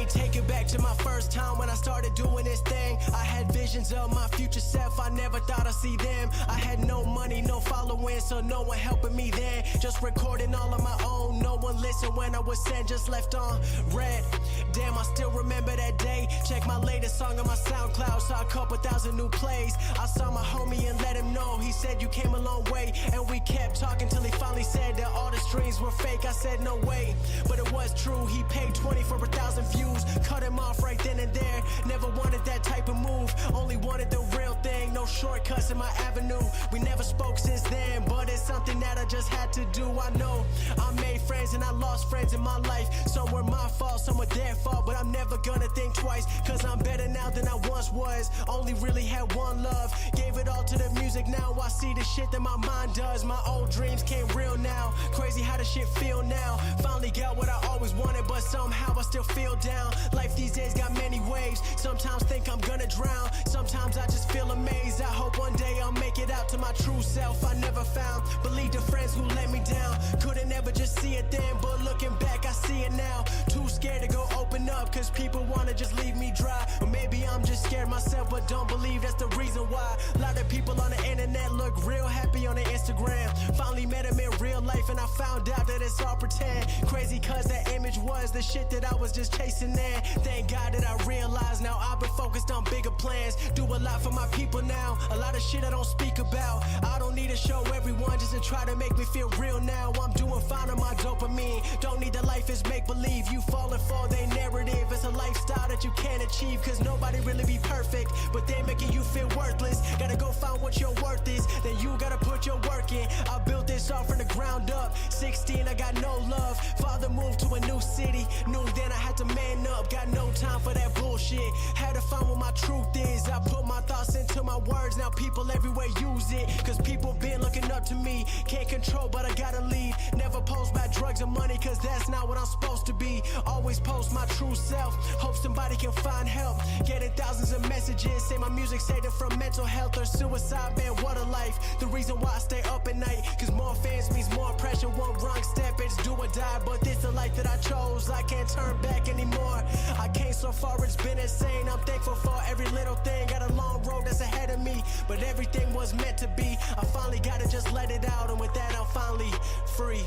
take it back to my first time when I started doing this thing. I had visions of my future self, I never thought I'd see them. I had no money, no following, so no one helping me then. Just recording all on my own, no one listened when I was sent, just left on red. Damn, I still remember that day. Check my latest song on my SoundCloud, saw a couple thousand new plays. I saw my homie and let him know, he said you came a long way. And we kept talking till he finally said that all the streams were fake. I said no way, but it was true. He paid 20 for 1,000 views, cut him off right then and there. Never wanted that type of move, only wanted the real thing. No shortcuts in my avenue. We never spoke since then, but it's something that I just had to do. I know I made friends and I lost friends in my life. Some were my fault, some were their fault, but I'm never gonna think twice, cause I'm better now than I once was. Only really had one love, gave it all to the music. Now I see the shit that my mind does. My old dreams came real now. Crazy how the shit feel now. Finally got what I always wanted, but somehow I still feel down. Life these days got many waves. Sometimes think I'm gonna drown, sometimes I just feel amazed. I hope one day I'll make it out to my true self I never found. Believe the friends who let me down, couldn't ever just see it then, but looking back I see it now. Too scared to go open up, cause people wanna just leave me dry. Or maybe I'm just scared myself, but don't believe that's the reason why. A lot of people on the internet look real happy on their Instagram. Finally met him in real life and I found out that it's all pretend. Crazy cause that image was the shit that I was just chasing in. Thank God that I realized now I've been focused on bigger plans. Do a lot for my people now, a lot of shit I don't speak about. I don't need to show everyone just to try to make me feel real now. I'm doing fine on my dopamine, don't need the life is make-believe. You falling for their narrative, it's a lifestyle that you can't achieve, cause nobody really be perfect, but they making you feel worthless. Gotta go find what your worth is, then you gotta put your work in. I built this all from the ground up, 16 I got no love. Father moved to a new city, knew then I had to man up. Got no time for that bullshit, had to find what my truth is. I put my thoughts into my words, now people everywhere use it, cause people been looking up to me. Can't control but I gotta lead, never post about drugs and money, cause that's not what I'm supposed to be. Always post my true self, hope somebody can find help. Getting thousands of messages, say my music saved them from mental health or suicide. Man, what a life, the reason why I stay up at night, cause more fans means more pressure. One wrong step, it's do or die, but this the life that I chose. I can't turn back anymore, I came so far, it's been insane. I'm thankful for every little thing, got a long road that's ahead of me, but everything was meant to be. I finally gotta just let it out, and with that I'm finally free.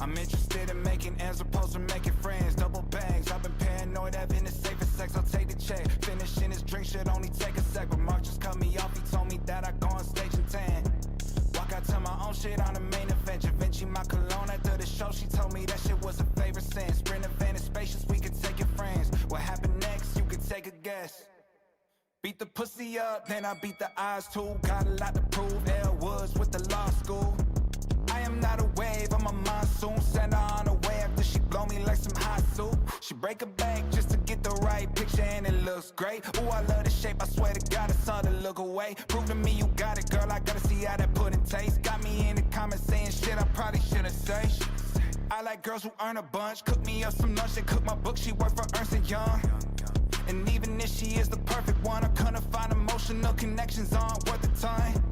I'm interested in making ends opposed to making friends. Double bangs, I've been paranoid, having the safest sex, I'll take the check. Finishing his drink should only take a sec, but Mark just cut me off, he told me that I go on stage and tan. Walk out to my own shit on the main event. Da Vinci my cologne after the show, she told me that shit was a favorite sin. Sprint event is spacious, we could take your friends. What happened next, you could take a guess. Beat the pussy up, then I beat the eyes too. Got a lot to prove, L Woods with the law school. I am not a wave, I'm a monsoon. Send her on a way after she blow me like some hot soup. She break a bank just to get the right picture and it looks great. Ooh, I love the shape, I swear to God, it's hard to look away. Prove to me you got it, girl, I gotta see how that pudding tastes. Got me in the comments saying shit I probably shouldn't say. I like girls who earn a bunch. Cook me up some lunch, they cook my book, she work for Ernst & Young. And even if she is the perfect one, I couldn't find emotional connections on worth the time.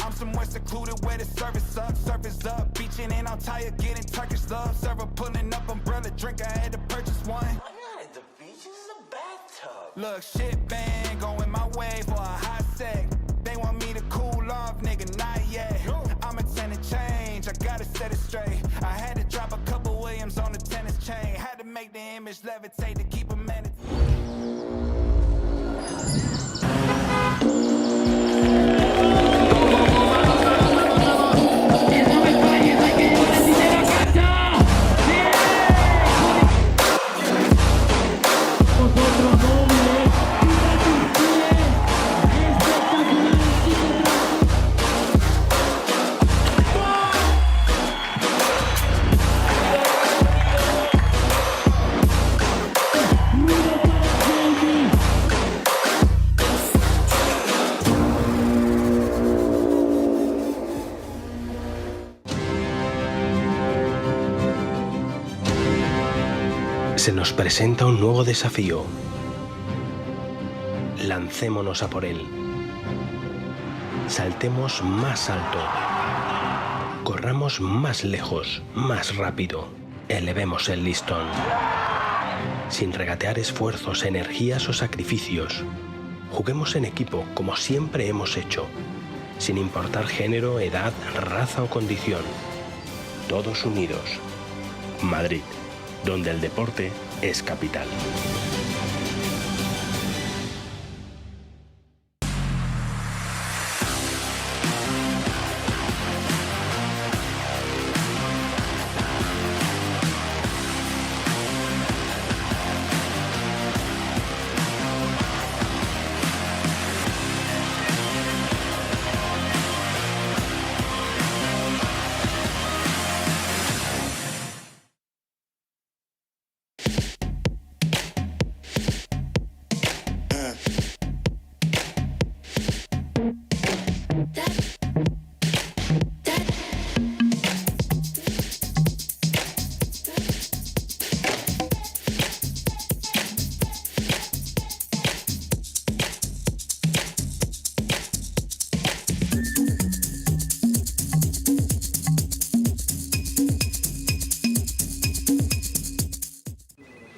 I'm somewhere secluded where the service sucks. Surface up, beaching and I'm tired getting Turkish love. Server pulling up umbrella, drink, I had to purchase one. I'm not at the beach, this is a bathtub. Look, shit bang, going my way for a hot sec. They want me to cool off, nigga, not yet. I'm a tenant change, I gotta set it straight. I had to drop a couple Williams on the tennis chain. Had to make the image levitate to keep a man. Se nos presenta un nuevo desafío. Lancémonos a por él. Saltemos más alto. Corramos más lejos, más rápido. Elevemos el listón. Sin regatear esfuerzos, energías o sacrificios. Juguemos en equipo como siempre hemos hecho, sin importar género, edad, raza o condición. Todos unidos. Madrid, donde el deporte es capital.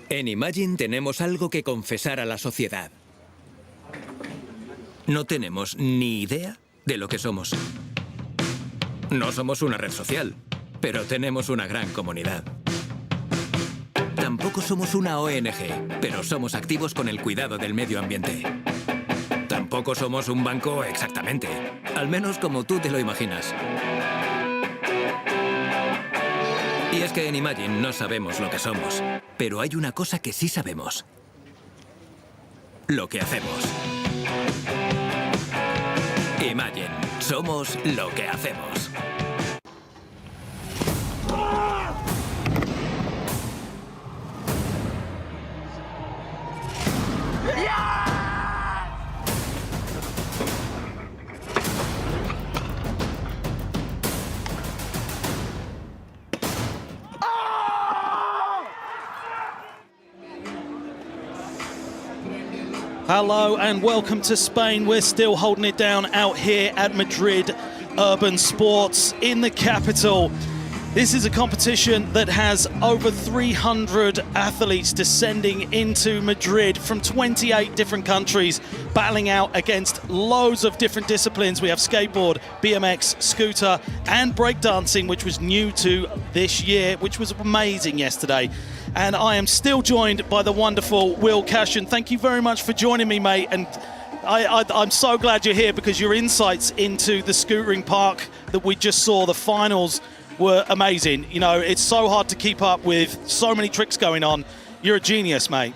En Imagine tenemos algo que confesar a la sociedad. No tenemos ni idea de lo que somos. No somos una red social, pero tenemos una gran comunidad. Tampoco somos una ONG, pero somos activos con el cuidado del medio ambiente. Tampoco somos un banco exactamente, al menos como tú te lo imaginas. Y es que en Imagine no sabemos lo que somos, pero hay una cosa que sí sabemos. Lo que hacemos. Imagine, somos lo que hacemos. Hello and welcome to Spain. We're still holding it down out here at Madrid Urban Sports in the capital. This is a competition that has over 300 athletes descending into Madrid from 28 different countries, battling out against loads of different disciplines. We have skateboard, BMX, scooter, and breakdancing, which was new to this year, which was amazing yesterday. And I am still joined by the wonderful Will Cashion. Thank you very much for joining me, mate. And I'm so glad you're here because your insights into the scootering park that we just saw, the finals, were amazing. You know, it's so hard to keep up with so many tricks going on. You're a genius, mate.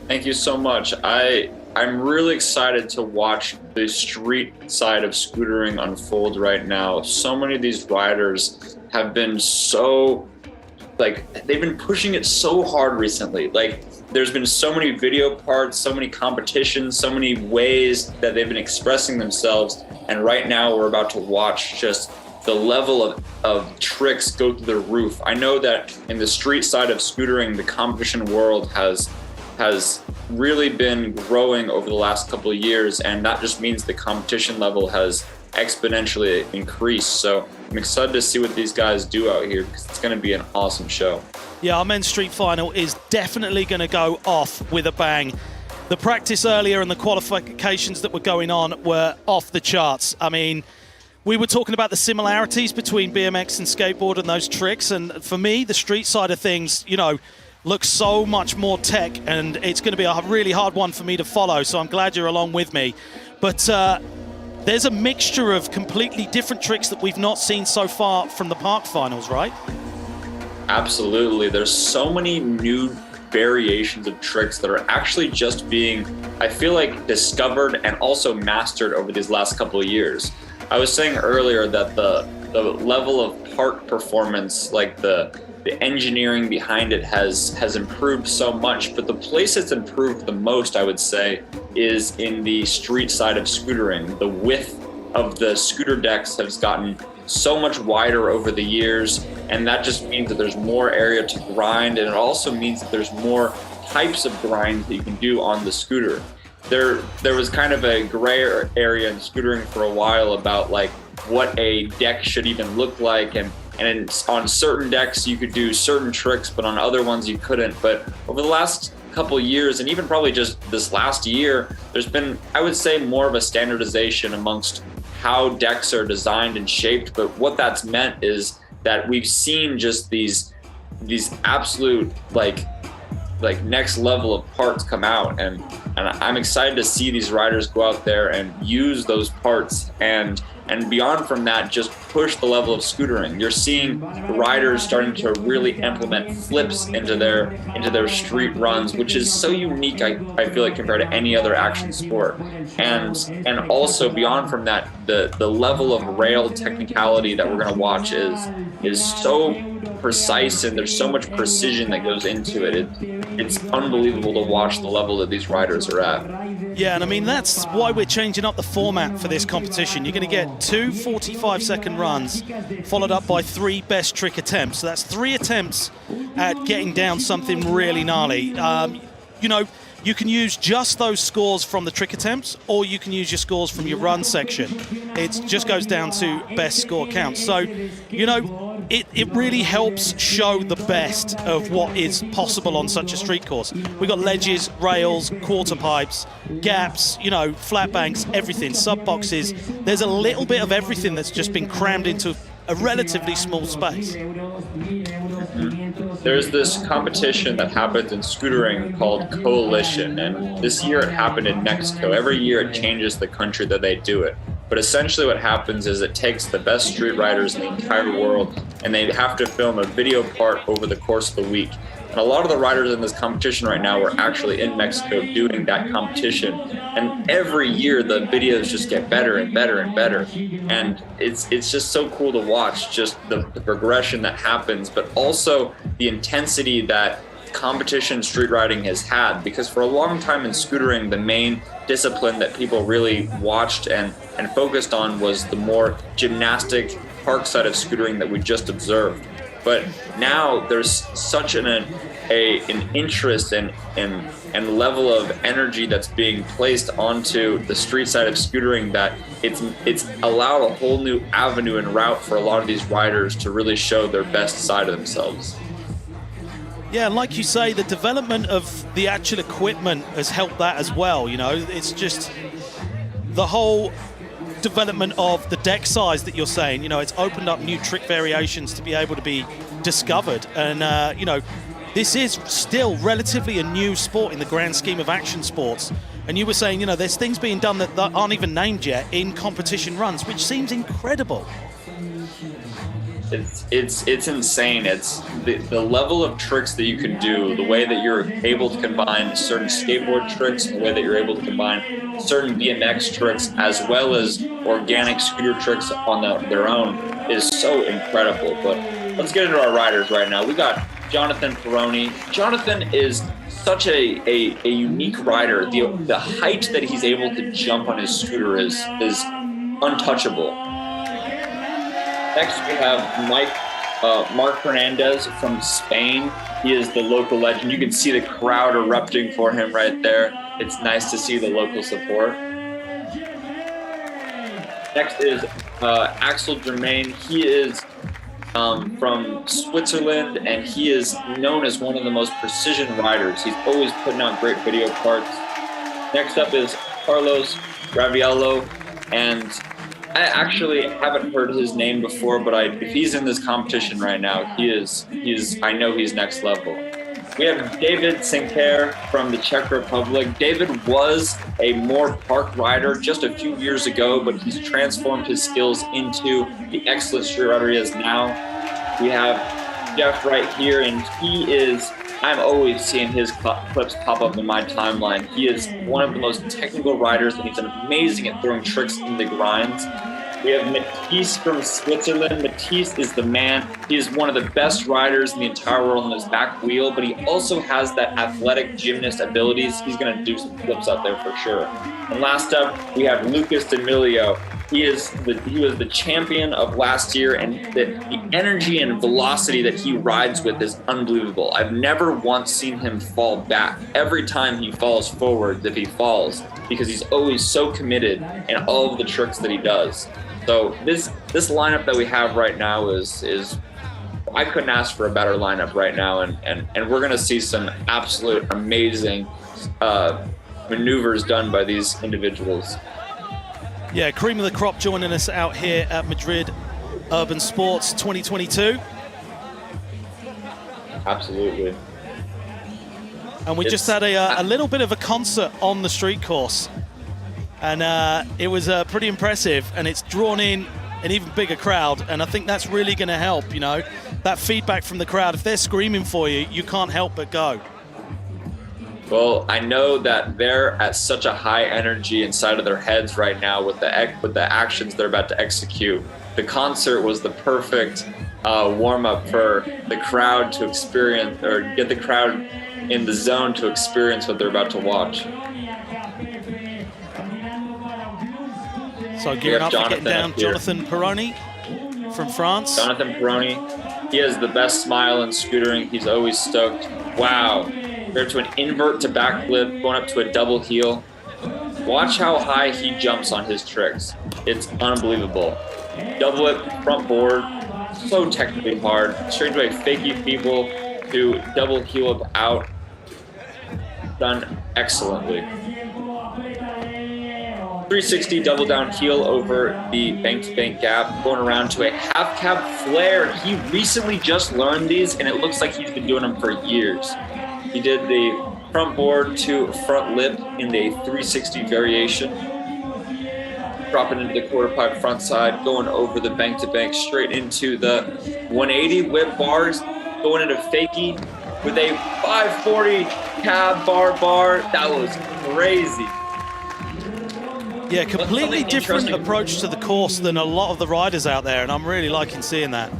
Thank you so much. I'm really excited to watch the street side of scootering unfold right now. So many of these riders have been they've been pushing it so hard recently. Like, there's been so many video parts, so many competitions, so many ways that they've been expressing themselves. And right now we're about to watch just the level of tricks go through the roof. I know that in the street side of scootering, the competition world has really been growing over the last couple of years, and that just means the competition level has exponentially increased. So I'm excited to see what these guys do out here because it's going to be an awesome show. Yeah, our men's street final is definitely going to go off with a bang. The practice earlier and the qualifications that were going on were off the charts. I mean, we were talking about the similarities between BMX and skateboard and those tricks, and for me, the street side of things, you know, looks so much more tech, and it's going to be a really hard one for me to follow, so I'm glad you're along with me. But there's a mixture of completely different tricks that we've not seen so far from the park finals, right? Absolutely. There's so many new variations of tricks that are actually just being, I feel like, discovered and also mastered over these last couple of years. I was saying earlier that the level of park performance, like the engineering behind it has improved so much, but the place it's improved the most, I would say, is in the street side of scootering. The width of the scooter decks has gotten so much wider over the years, and that just means that there's more area to grind, and it also means that there's more types of grinds that you can do on the scooter. There was kind of a gray area in scootering for a while about like what a deck should even look like, and on certain decks you could do certain tricks, but on other ones you couldn't. But over the last couple of years, and even probably just this last year, there's been, I would say, more of a standardization amongst how decks are designed and shaped. But what that's meant is that we've seen just these absolute like next level of parts come out, and I'm excited to see these riders go out there and use those parts and beyond from that, just push the level of scootering. You're seeing riders starting to really implement flips into their street runs, which is so unique, I feel like, compared to any other action sport. And also beyond from that, the level of rail technicality that we're gonna watch is so precise, and there's so much precision that goes into it. It's unbelievable to watch the level that these riders are at. Yeah, and I mean, that's why we're changing up the format for this competition. You're going to get 2 45-second runs followed up by 3 best trick attempts. So that's 3 attempts at getting down something really gnarly. You know, you can use just those scores from the trick attempts, or you can use your scores from your run section. It just goes down to best score counts. So, you know, it really helps show the best of what is possible on such a street course. We've got ledges, rails, quarter pipes, gaps, you know, flat banks, everything, sub boxes. There's a little bit of everything that's just been crammed into a relatively small space. There's this competition that happens in scootering called Coalition, and this year it happened in Mexico. Every year it changes the country that they do it. But essentially what happens is it takes the best street riders in the entire world, and they have to film a video part over the course of the week. And a lot of the riders in this competition right now are actually in Mexico doing that competition. And every year the videos just get better and better and better. And it's just so cool to watch, just the progression that happens, but also the intensity that competition street riding has had. Because for a long time in scootering, the main discipline that people really watched and focused on was the more gymnastic park side of scootering that we just observed. But now there's such an an interest and level of energy that's being placed onto the street side of scootering that it's allowed a whole new avenue and route for a lot of these riders to really show their best side of themselves. Yeah, like you say, the development of the actual equipment has helped that as well. You know, it's just the whole development of the deck size that you're saying. You know, it's opened up new trick variations to be able to be discovered. And, you know, this is still relatively a new sport in the grand scheme of action sports. And you were saying, you know, there's things being done that aren't even named yet in competition runs, which seems incredible. It's insane. It's the level of tricks that you can do, the way that you're able to combine certain skateboard tricks, the way that you're able to combine certain BMX tricks as well as organic scooter tricks on their own is so incredible. But let's get into our riders right now. We got Jonathan Perroni. Jonathan is such a unique rider. The height that he's able to jump on his scooter is untouchable. Next, we have Mark Hernandez from Spain. He is the local legend. You can see the crowd erupting for him right there. It's nice to see the local support. Next is Axel Germain. He is from Switzerland, and he is known as one of the most precision riders. He's always putting out great video parts. Next up is Carlos Raviello, and I actually haven't heard his name before, but if he's in this competition right now, I know he's next level. We have David Senkyr from the Czech Republic. David was a more park rider just a few years ago, but he's transformed his skills into the excellent street rider he is now. We have Jeff right here, and I'm always seeing his clips pop up in my timeline. He is one of the most technical riders, and he's amazing at throwing tricks in the grinds. We have Matisse from Switzerland. Matisse is the man. He is one of the best riders in the entire world on his back wheel, but he also has that athletic gymnast abilities. He's going to do some flips out there for sure. And last up, we have Lucas Dimeglio. He was the champion of last year, and the energy and velocity that he rides with is unbelievable. I've never once seen him fall back. Every time he falls forward, if he falls, because he's always so committed in all of the tricks that he does. So this lineup that we have right now is I couldn't ask for a better lineup right now, and we're gonna see some absolute amazing maneuvers done by these individuals. Yeah, cream of the crop joining us out here at Madrid Urban Sports 2022. Absolutely. And we just had a little bit of a concert on the street course. And it was pretty impressive, and it's drawn in an even bigger crowd. And I think that's really going to help, you know, that feedback from the crowd. If they're screaming for you, you can't help but go. Well, I know that they're at such a high energy inside of their heads right now with the actions they're about to execute. The concert was the perfect warm-up for the crowd to experience, or get the crowd in the zone to experience what they're about to watch. So gearing up for getting down, Jonathan Perroni from France. Jonathan Perroni, he has the best smile in scootering. He's always stoked. Wow. Go to an invert to backflip, going up to a double heel. Watch how high he jumps on his tricks. It's unbelievable. Double whip, front board, so technically hard. Straight away, fakie feeble to double heel up out. Done excellently. 360 double down heel over the bank-to-bank gap, going around to a half cab flare. He recently just learned these, and it looks like he's been doing them for years. He did the front board to front lip in the 360 variation. Dropping into the quarter pipe front side, going over the bank-to-bank straight into the 180 whip bars, going into fakie with a 540 cab bar. That was crazy. Yeah, completely different approach to the course than a lot of the riders out there, and I'm really liking seeing that.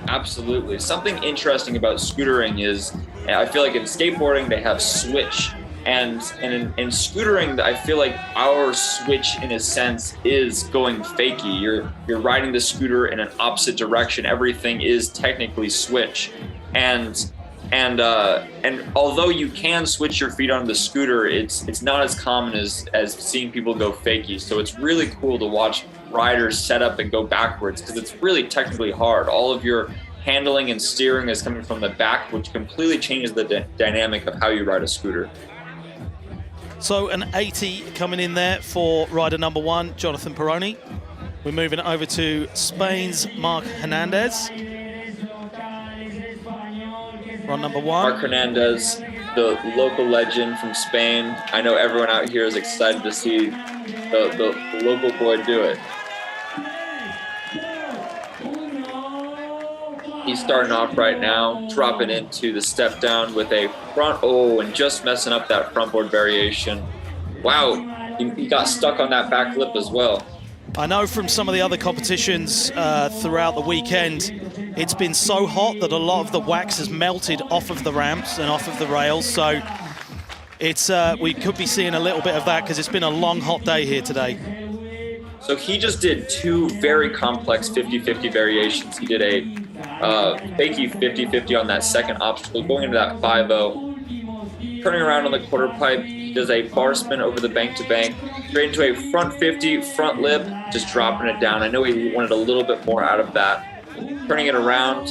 Absolutely. Something interesting about scootering is, I feel like in skateboarding they have switch, and in scootering I feel like our switch in a sense is going fakie. You're riding the scooter in an opposite direction. Everything is technically switch, and And although you can switch your feet on the scooter, it's not as common as seeing people go fakie. So it's really cool to watch riders set up and go backwards, because it's really technically hard. All of your handling and steering is coming from the back, which completely changes the dynamic of how you ride a scooter. So an 80 coming in there for rider number 1, Jonathan Perroni. We're moving over to Spain's Marc Hernandez. Run number 1. Marc Hernandez, the local legend from Spain. I know everyone out here is excited to see the local boy do it. He's starting off right now, dropping into the step down with a front, and just messing up that front board variation. Wow, he got stuck on that back lip as well. I know from some of the other competitions throughout the weekend, it's been so hot that a lot of the wax has melted off of the ramps and off of the rails. So it's we could be seeing a little bit of that, because it's been a long, hot day here today. So he just did 2 very complex 50-50 variations. He did a fakie 50-50 on that second obstacle, going into that 5-0. Turning around on the quarter pipe, he does a bar spin over the bank-to-bank, straight into a front 50, front lip, just dropping it down. I know he wanted a little bit more out of that. Turning it around,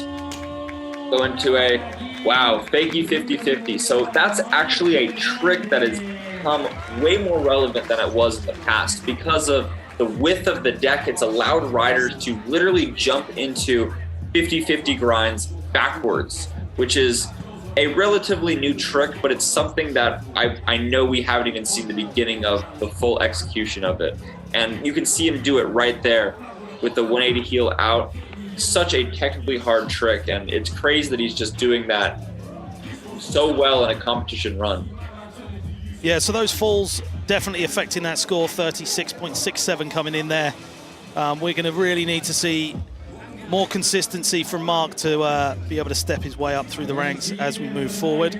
going to a, fakie 50-50. So that's actually a trick that has become way more relevant than it was in the past. Because of the width of the deck, it's allowed riders to literally jump into 50-50 grinds backwards, which is a relatively new trick, but it's something that I know we haven't even seen the beginning of the full execution of it. And you can see him do it right there with the 180 heel out. Such a technically hard trick, and it's crazy that he's just doing that so well in a competition run. Yeah, so those falls definitely affecting that score, 36.67 coming in there. We're going to really need to see more consistency from Marc to be able to step his way up through the ranks as we move forward.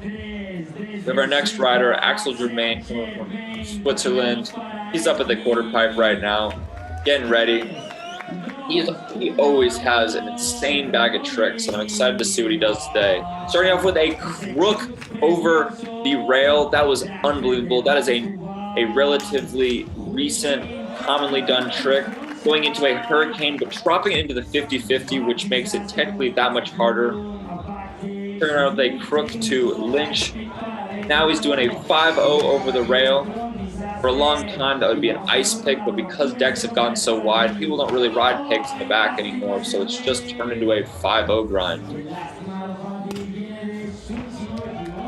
We have our next rider, Axel Germain, coming from Switzerland. He's up at the quarter pipe right now, getting ready. He always has an insane bag of tricks, and I'm excited to see what he does today. Starting off with a crook over the rail. That was unbelievable. That is a relatively recent, commonly done trick. Going into a hurricane, but dropping it into the 50-50, which makes it technically that much harder. Turning around with a crook to Lynch. Now he's doing a 5-0 over the rail. For a long time, that would be an ice pick, but because decks have gotten so wide, people don't really ride picks in the back anymore, so it's just turned into a 5-0 grind.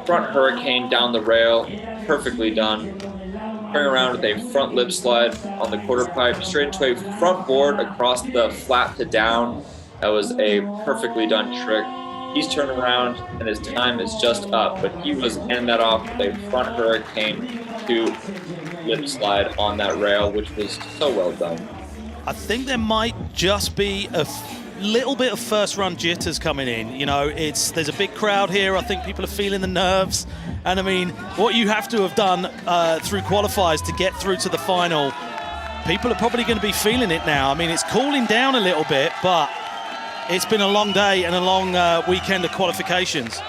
Front hurricane down the rail, perfectly done. Turning around with a front lip slide on the quarter pipe, straight into a front board across the flat to down. That was a perfectly done trick. He's turned around and his time is just up, but he was ending that off with a front hurricane to lip slide on that rail, which was so well done. I think there might just be a little bit of first run jitters coming in. You know, there's a big crowd here. I think people are feeling the nerves. And I mean, what you have to have done through qualifiers to get through to the final, people are probably going to be feeling it now. I mean, it's cooling down a little bit, but it's been a long day and a long weekend of qualifications.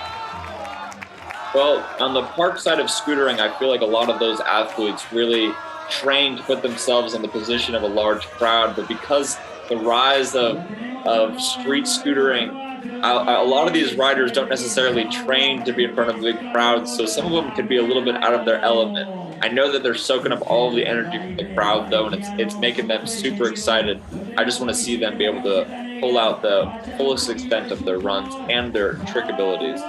Well, on the park side of scootering, I feel like a lot of those athletes really trained to put themselves in the position of a large crowd, but because the rise of street scootering, a lot of these riders don't necessarily train to be in front of big crowds, so some of them could be a little bit out of their element. I know that they're soaking up all of the energy from the crowd, though, and it's making them super excited. I just want to see them be able to pull out the fullest extent of their runs and their trick abilities.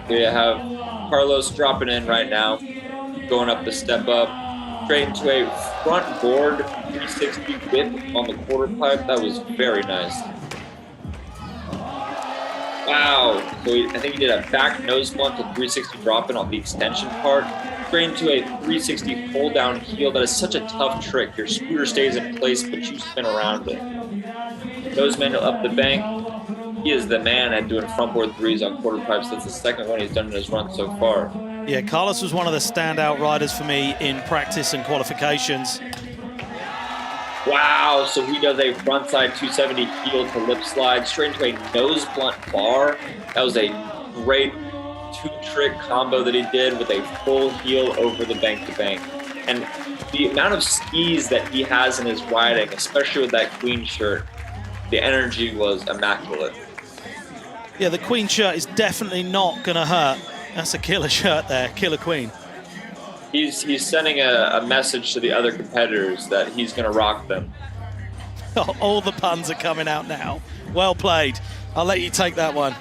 We have Carlos dropping in right now, going up the step up, straight into a front board 360 whip on the quarter pipe. That was very nice. Wow. So I think he did a back nose blunt to 360 drop in on the extension part, straight into a 360 pull down heel. That is such a tough trick. Your scooter stays in place, but you spin around it. Nose manual up the bank. He is the man at doing front board threes on quarter pipes. That's the second one he's done in his run so far. Yeah, Carlos was one of the standout riders for me in practice and qualifications. Wow, so he does a frontside 270 heel to lip slide straight into a nose blunt bar. That was a great two-trick combo that he did with a full heel over the bank-to-bank. And the amount of skis that he has in his riding, especially with that Queen shirt, the energy was immaculate. Yeah, the Queen shirt is definitely not going to hurt. That's a killer shirt there, killer Queen. He's sending a message to the other competitors that he's going to rock them. All the puns are coming out now. Well played. I'll let you take that one.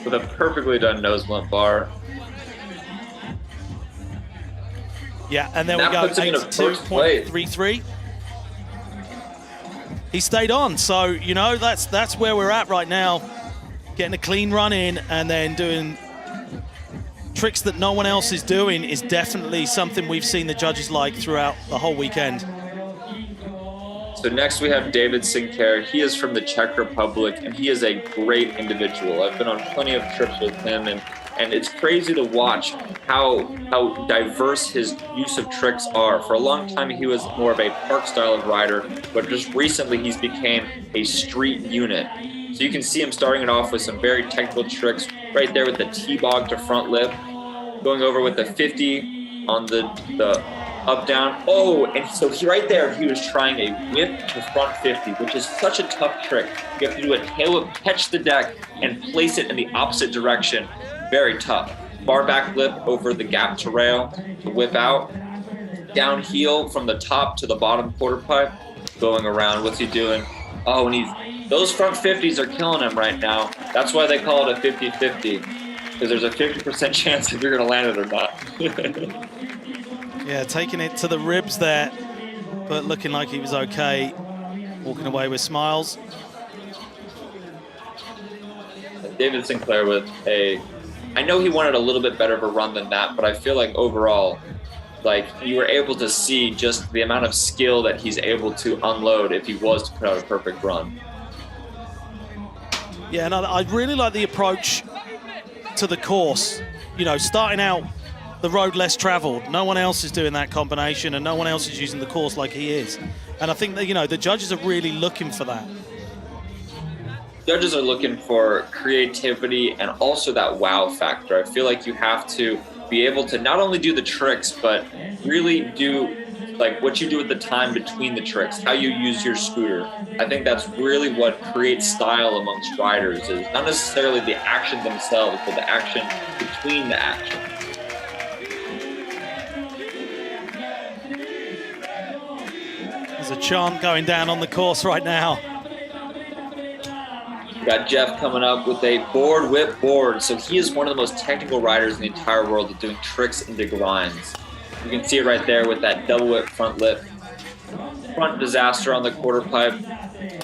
With a perfectly done nose blunt bar. Yeah, and then we go 82.33. He stayed on, so, you know, that's where we're at right now. Getting a clean run in and then doing tricks that no one else is doing is definitely something we've seen the judges like throughout the whole weekend. So next we have David Senkyr. He is from the Czech Republic, and he is a great individual. I've been on plenty of trips with him, and it's crazy to watch how diverse his use of tricks are. For a long time, he was more of a park style of rider, but just recently he's became a street unit. So you can see him starting it off with some very technical tricks right there with the T-bog to front lip, going over with the 50 on the up down. Oh, and so right there, he was trying a whip to front 50, which is such a tough trick. You have to do a tail whip, catch the deck, and place it in the opposite direction. Very tough. Bar back lip over the gap to rail to whip out. Down heel from the top to the bottom quarter pipe, going around. What's he doing? Oh, and those front 50s are killing him right now. That's why they call it a 50-50, because there's a 50% chance if you're going to land it or not. Yeah, taking it to the ribs there, but looking like he was okay. Walking away with smiles. David Senkyr with I know he wanted a little bit better of a run than that, but I feel like overall, like, you were able to see just the amount of skill that he's able to unload if he was to put out a perfect run. Yeah, and I really like the approach to the course. You know, starting out the road less traveled. No one else is doing that combination, and no one else is using the course like he is. And I think that, you know, the judges are really looking for that. Judges are looking for creativity and also that wow factor. I feel like you have to be able to not only do the tricks, but really do like what you do at the time between the tricks, how you use your scooter. I think that's really what creates style amongst riders, is not necessarily the action themselves, but the action between the actions. There's a chant going down on the course right now. We got Jeff coming up with a board whip board. So he is one of the most technical riders in the entire world at doing tricks into grinds. You can see it right there with that double whip front lip. Front disaster on the quarter pipe.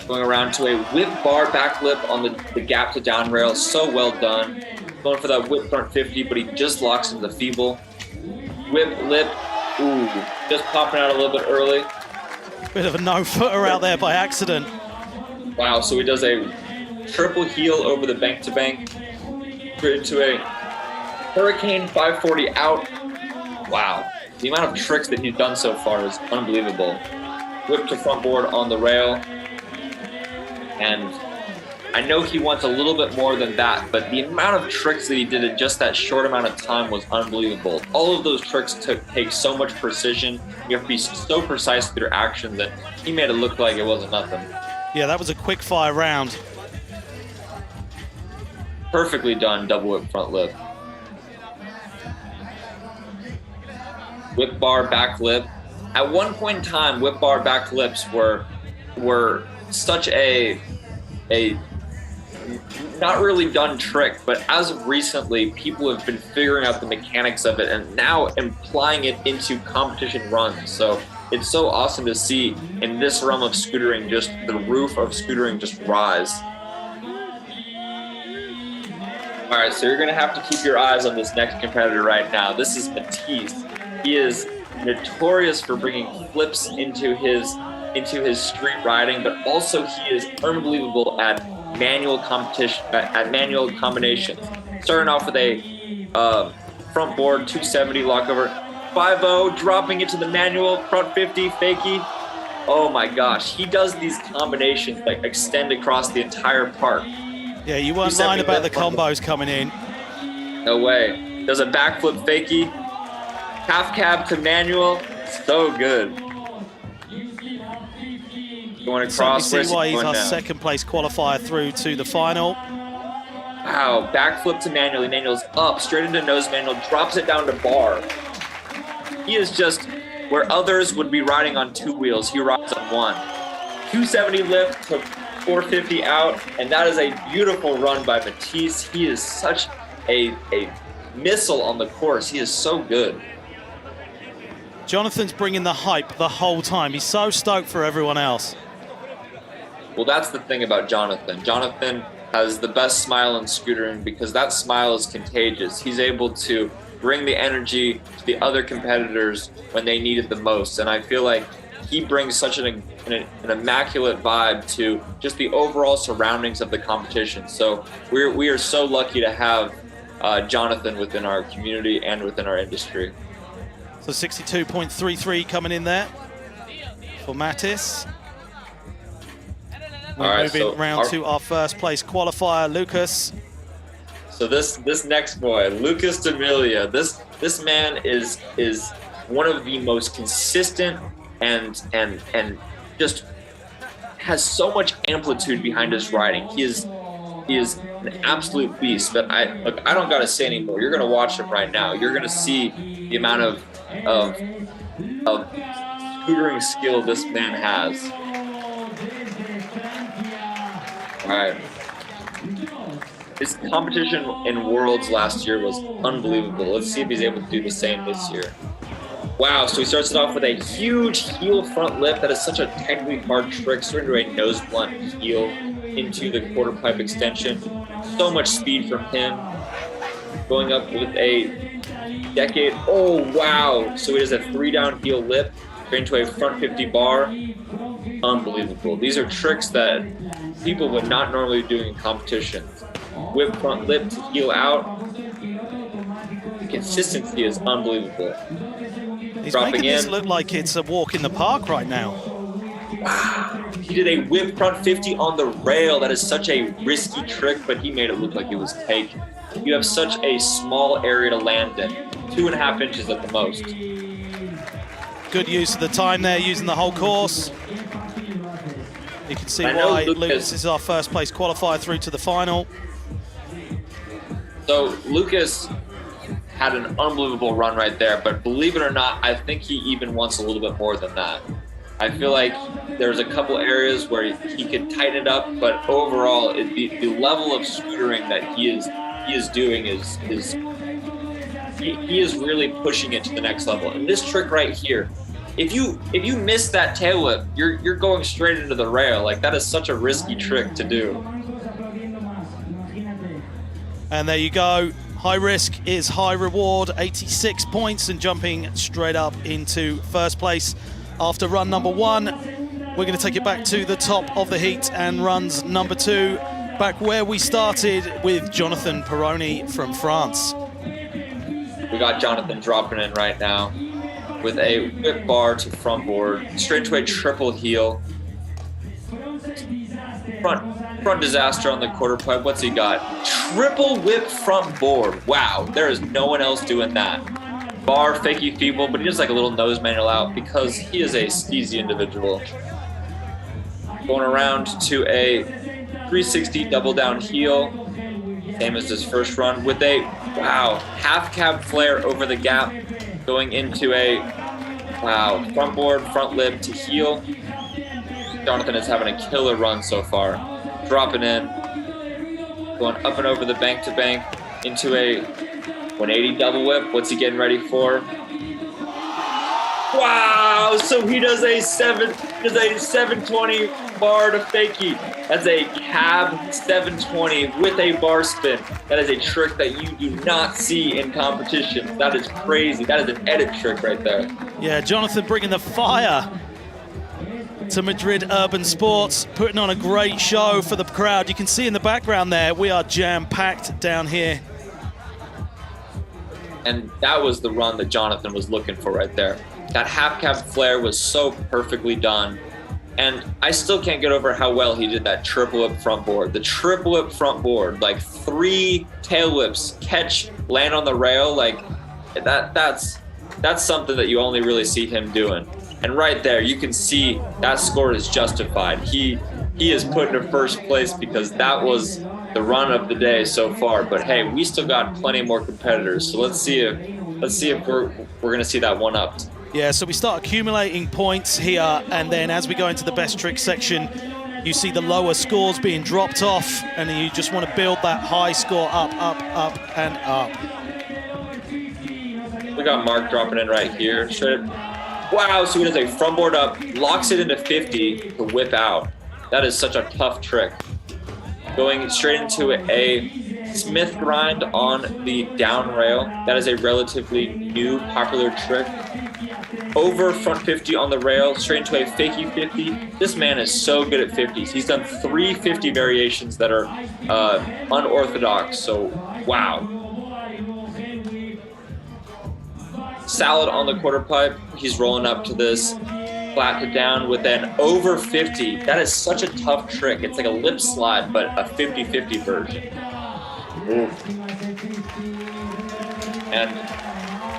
Going around to a whip bar back lip on the gap to down rail. So well done. Going for that whip front 50, but he just locks into the feeble. Whip lip. Ooh, just popping out a little bit early. Bit of a no-footer out there by accident. Wow, so he does a triple heel over the bank-to-bank, into a Hurricane 540 out. Wow, the amount of tricks that he's done so far is unbelievable. Whip to front board on the rail, and I know he wants a little bit more than that, but the amount of tricks that he did in just that short amount of time was unbelievable. All of those tricks take so much precision. You have to be so precise with your actions that he made it look like it wasn't nothing. Yeah, that was a quick fire round. Perfectly done double whip front lip. Whip bar back lip. At one point in time, whip bar back lips were such a not really done trick, but as of recently, people have been figuring out the mechanics of it and now applying it into competition runs. So it's so awesome to see in this realm of scootering, just the roof of scootering just rise. All right, so you're gonna have to keep your eyes on this next competitor right now. This is Matisse. He is notorious for bringing flips into his street riding, but also he is unbelievable at manual competition, at manual combinations. Starting off with a front board 270 lockover, 5-0, dropping it to the manual front 50 fakie. Oh my gosh, he does these combinations that extend across the entire park. Yeah, you weren't lying about the combos coming in. No way. Does a backflip fakie, half cab to manual, so good. Going across. See why he's our second place qualifier through to the final. Wow, backflip to manual. Manual's up, straight into nose manual, drops it down to bar. He is just where others would be riding on 2 wheels, he rides on 1. 270 lift to 450 out, and that is a beautiful run by Matisse. He is such a missile on the course. He is so good. Jonathan's bringing the hype the whole time. He's so stoked for everyone else. Well, that's the thing about Jonathan. Jonathan has the best smile in scootering because that smile is contagious. He's able to bring the energy to the other competitors when they need it the most. And I feel like he brings such an immaculate vibe to just the overall surroundings of the competition. So we are so lucky to have Jonathan within our community and within our industry. So 62.33 coming in there for Matisse. We're moving round to our first place qualifier, Lucas. So this next boy, Lucas Dimeglio, this man is one of the most consistent and just has so much amplitude behind his riding. He is an absolute beast. But I don't gotta say anymore. You're gonna watch him right now. You're gonna see the amount of scootering skill this man has. All right. His competition in Worlds last year was unbelievable. Let's see if he's able to do the same this year. Wow, so he starts it off with a huge heel front lip. That is such a technically hard trick. Starting to a nose blunt heel into the quarter pipe extension. So much speed from him. Going up with a decade. Oh, wow. So he does a 3-down heel lip into a front 50 bar. Unbelievable. These are tricks that people would not normally be doing in competition. Whip front lip to heel out. The consistency is unbelievable. He's making this look like it's a walk in the park right now. Wow. He did a whip front 50 on the rail. That is such a risky trick, but he made it look like it was taken. You have such a small area to land in. 2.5 inches at the most. Good use of the time there, using the whole course. You can see why Lucas is our first place qualifier through to the final. So Lucas had an unbelievable run right there, but believe it or not, I think he even wants a little bit more than that. I feel like there's a couple areas where he could tighten it up, but overall, the level of scootering that he is doing is he is really pushing it to the next level. And this trick right here, if you miss that tail whip, you're going straight into the rail. Like, that is such a risky trick to do. And there you go. High risk is high reward. 86 points and jumping straight up into first place after run number 1. We're going to take it back to the top of the heat and runs number 2, back where we started with Jonathan Perroni from France. We got Jonathan dropping in right now with a whip bar to front board, straight to a triple heel. Front disaster on the quarter pipe. What's he got? Triple whip front board. Wow, there is no one else doing that. Bar, fakey feeble, but he does like a little nose manual out because he is a skeezy individual. Going around to a 360 double down heel, same as his first run, with a, wow, half cab flare over the gap, going into a, wow, front board, front lip to heel. Jonathan is having a killer run so far. Dropping in, going up and over the bank to bank into a 180 double whip. What's he getting ready for? Wow! So he does a 720 bar to fakie. That's a cab 720 with a bar spin. That is a trick that you do not see in competition. That is crazy. That is an edit trick right there. Yeah, Jonathan bringing the fire to Madrid Urban Sports, putting on a great show for the crowd. You can see in the background there, we are jam-packed down here. And that was the run that Jonathan was looking for right there. That half-cab flare was so perfectly done. And I still can't get over how well he did that triple whip front board. The triple whip front board, like 3 tail whips, catch, land on the rail, like that's something that you only really see him doing. And right there, you can see that score is justified. He is put into first place because that was the run of the day so far. But hey, we still got plenty more competitors. So let's see if we're gonna see that one up. Yeah, so we start accumulating points here, and then as we go into the best trick section, you see the lower scores being dropped off, and you just want to build that high score up, and up. We got Mark dropping in right here. Wow, so he does a front board up, locks it into 50 to whip out. That is such a tough trick. Going straight into a Smith grind on the down rail. That is a relatively new, popular trick. Over front 50 on the rail, straight into a fakie 50. This man is so good at 50s. He's done 3 50 variations that are unorthodox, so wow. Salad on the quarter pipe. He's rolling up to this flat to down with an over 50. That is such a tough trick. It's like a lip slide, but a 50-50 version. Ooh. And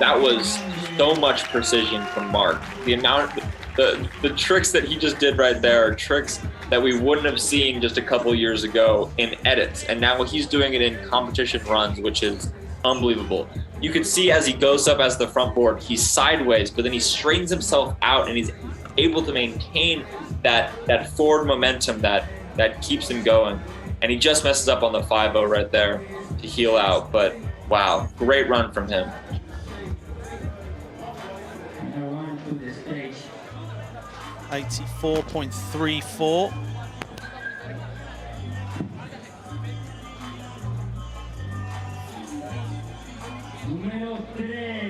that was so much precision from Mark. The tricks that he just did right there are tricks that we wouldn't have seen just a couple years ago in edits. And now he's doing it in competition runs, which is unbelievable. You can see as he goes up as the front board, he's sideways, but then he straightens himself out and he's able to maintain that forward momentum that keeps him going. And he just messes up on the 5-0 right there to heel out. But wow, great run from him. 84.34.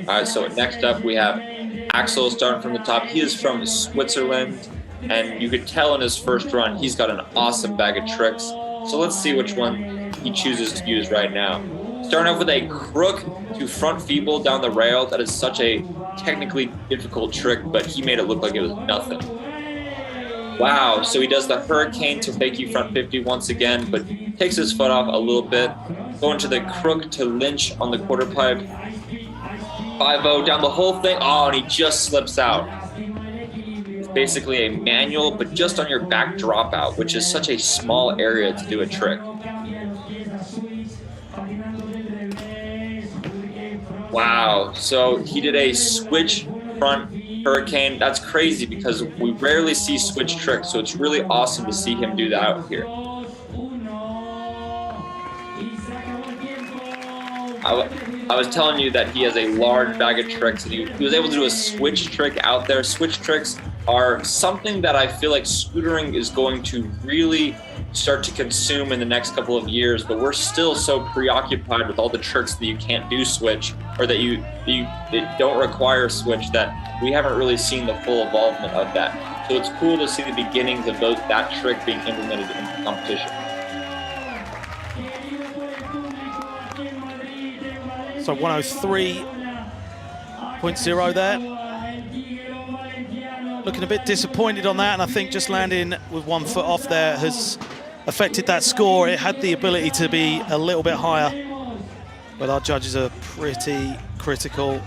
All right, so next up we have Axel starting from the top. He is from Switzerland, and you could tell in his first run he's got an awesome bag of tricks. So let's see which one he chooses to use right now. Starting off with a crook to front feeble down the rail. That is such a technically difficult trick, but he made it look like it was nothing. Wow, so he does the hurricane to fakie front 50 once again, but takes his foot off a little bit. Going to the crook to lynch on the quarter pipe. 5-0 down the whole thing. Oh, and he just slips out. It's basically a manual, but just on your back dropout, which is such a small area to do a trick. Wow, so he did a switch front hurricane. That's crazy because we rarely see switch tricks, so it's really awesome to see him do that out here. I was telling you that he has a large bag of tricks, and he was able to do a switch trick out there. Switch tricks are something that I feel like scootering is going to really start to consume in the next couple of years, but we're still so preoccupied with all the tricks that you can't do switch, or that don't require switch, that we haven't really seen the full involvement of that. So it's cool to see the beginnings of that trick being implemented in the competition. So 103.0 there. Looking a bit disappointed on that, and I think just landing with 1 foot off there has affected that score. It had the ability to be a little bit higher, but our judges are pretty critical.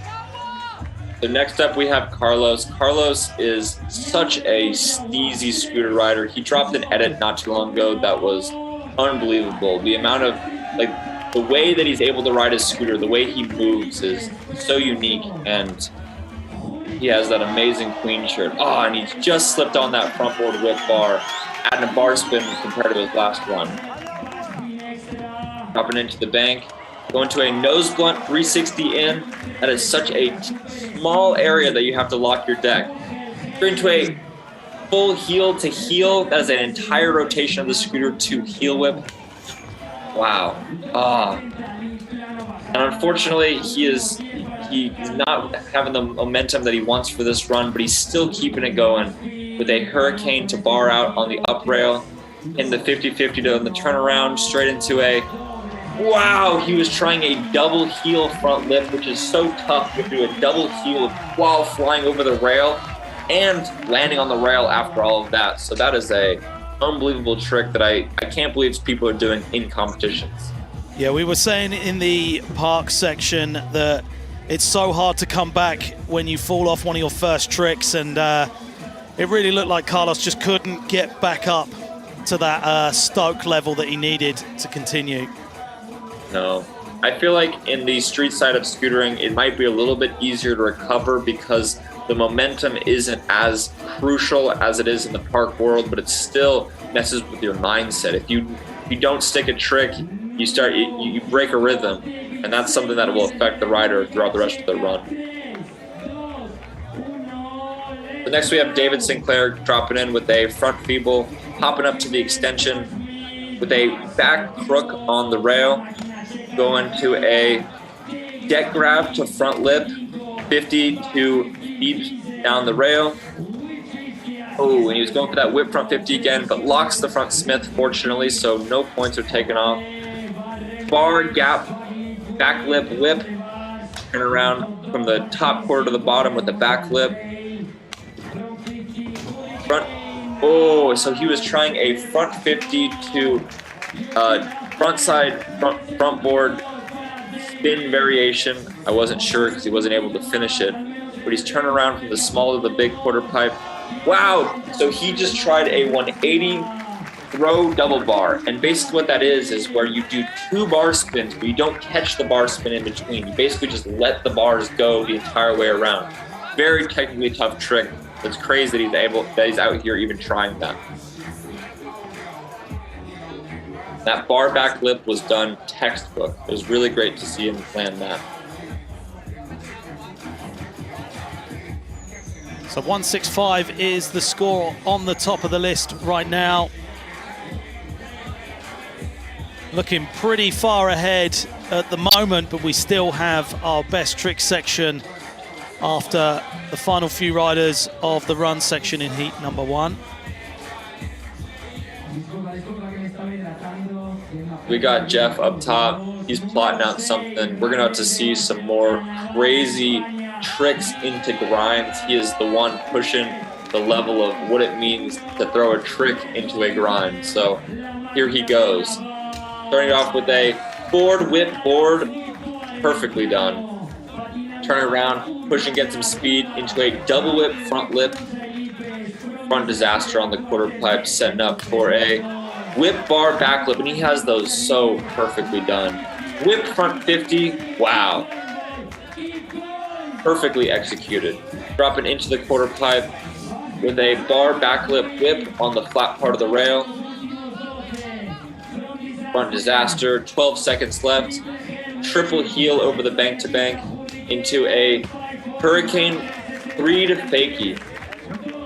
So next up we have Carlos. Carlos is such a sneezy scooter rider. He dropped an edit not too long ago that was unbelievable. The amount of, the way that he's able to ride his scooter, the way he moves is so unique, and he has that amazing queen shirt. Oh, and he's just slipped on that front board whip bar, adding a bar spin compared to his last run. Dropping into the bank, going to a nose blunt 360 in. That is such a small area that you have to lock your deck. Going into a full heel to heel. That is an entire rotation of the scooter to heel whip. Wow. And unfortunately, he's not having the momentum that he wants for this run, but he's still keeping it going. with a hurricane to bar out on the up rail, in the 50-50 to the turnaround, straight into a, wow, he was trying a double heel front lift, which is so tough to do a double heel while flying over the rail and landing on the rail after all of that. So that is a unbelievable trick that I can't believe people are doing in competitions. Yeah, we were saying in the park section that it's so hard to come back when you fall off one of your first tricks, and it really looked like Carlos just couldn't get back up to that stoke level that he needed to continue. No. I feel like in the street side of scootering, it might be a little bit easier to recover because the momentum isn't as crucial as it is in the park world, but it still messes with your mindset. If you don't stick a trick, you break a rhythm, and that's something that will affect the rider throughout the rest of the run. So next we have David Senkyr dropping in with a front feeble, hopping up to the extension with a back crook on the rail, going to a deck grab to front lip, 50 to beep down the rail. Oh, and he was going for that whip front 50 again, but locks the front Smith, fortunately, so no points are taken off. Bar, gap, back lip, whip, turn around from the top quarter to the bottom with the back lip. Front, oh, so he was trying a front 50 to front side, front board spin variation. I wasn't sure because he wasn't able to finish it, but he's turned around from the small to the big quarter pipe. Wow, so he just tried a 180 throw double bar, and basically what that is where you do 2 bar spins, but you don't catch the bar spin in between. You basically just let the bars go the entire way around. Very technically tough trick. It's crazy that he's out here even trying that. That bar back lip was done textbook. It was really great to see him plan that. So 165 is the score on the top of the list right now. Looking pretty far ahead at the moment, but we still have our best trick section after the final few riders of the run section in heat number 1. We got Jeff up top. He's plotting out something. We're gonna have to see some more crazy tricks into grinds. He is the one pushing the level of what it means to throw a trick into a grind. So here he goes. Starting off with a board, whip, board, perfectly done. Turn around, push and get some speed into a double whip, front lip, front disaster on the quarter pipe, setting up for a whip, bar, back lip, and he has those so perfectly done. Whip, front 50, wow. Perfectly executed. Dropping into the quarter pipe with a bar, back lip, whip on the flat part of the rail. Front disaster, 12 seconds left. Triple heel over the bank to bank into a hurricane 3 to fakie.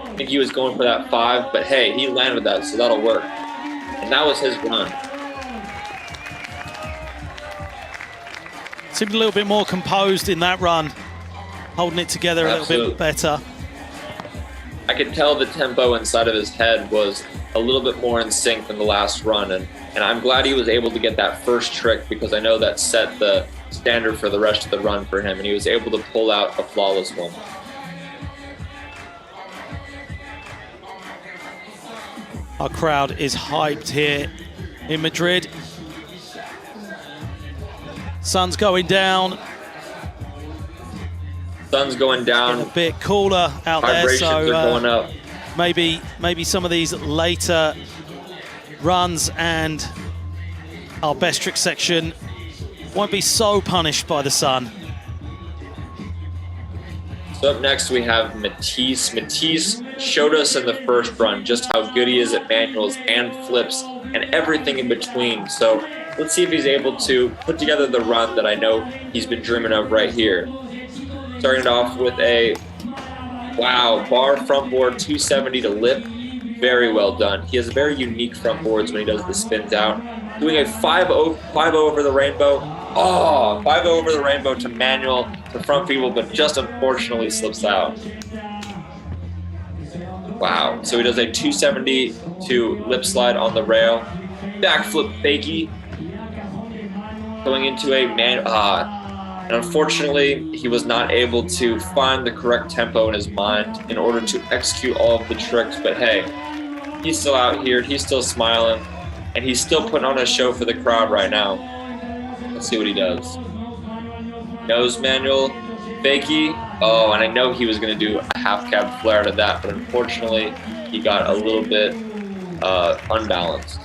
I think he was going for that 5, but hey, he landed that, so that'll work. And that was his run. Seemed a little bit more composed in that run, holding it together a little bit better. I could tell the tempo inside of his head was a little bit more in sync than the last run, and I'm glad he was able to get that first trick because I know that set the standard for the rest of the run for him, and he was able to pull out a flawless one. Our crowd is hyped here in Madrid. Sun's going down. Sun's going down. A bit cooler out there, Vibrations so are going up. Maybe some of these later runs and our best trick section won't be so punished by the sun. So up next we have Matisse. Matisse showed us in the first run just how good he is at manuals and flips and everything in between. So let's see if he's able to put together the run that I know he's been dreaming of right here. Starting it off with a, wow, bar front board 270 to lip. Very well done. He has very unique front boards when he does the spins out. Doing a 5-0 over the rainbow. Oh, 5-0 over the rainbow to manual to front feeble, but just unfortunately slips out. Wow. So he does a 270 to lip slide on the rail. Backflip fakie. Going into a man. And unfortunately, he was not able to find the correct tempo in his mind in order to execute all of the tricks. But hey, he's still out here. He's still smiling. And he's still putting on a show for the crowd right now. Let's see what he does. Nose manual, fakie. Oh, and I know he was going to do a half cab flare to that, but unfortunately, he got a little bit unbalanced.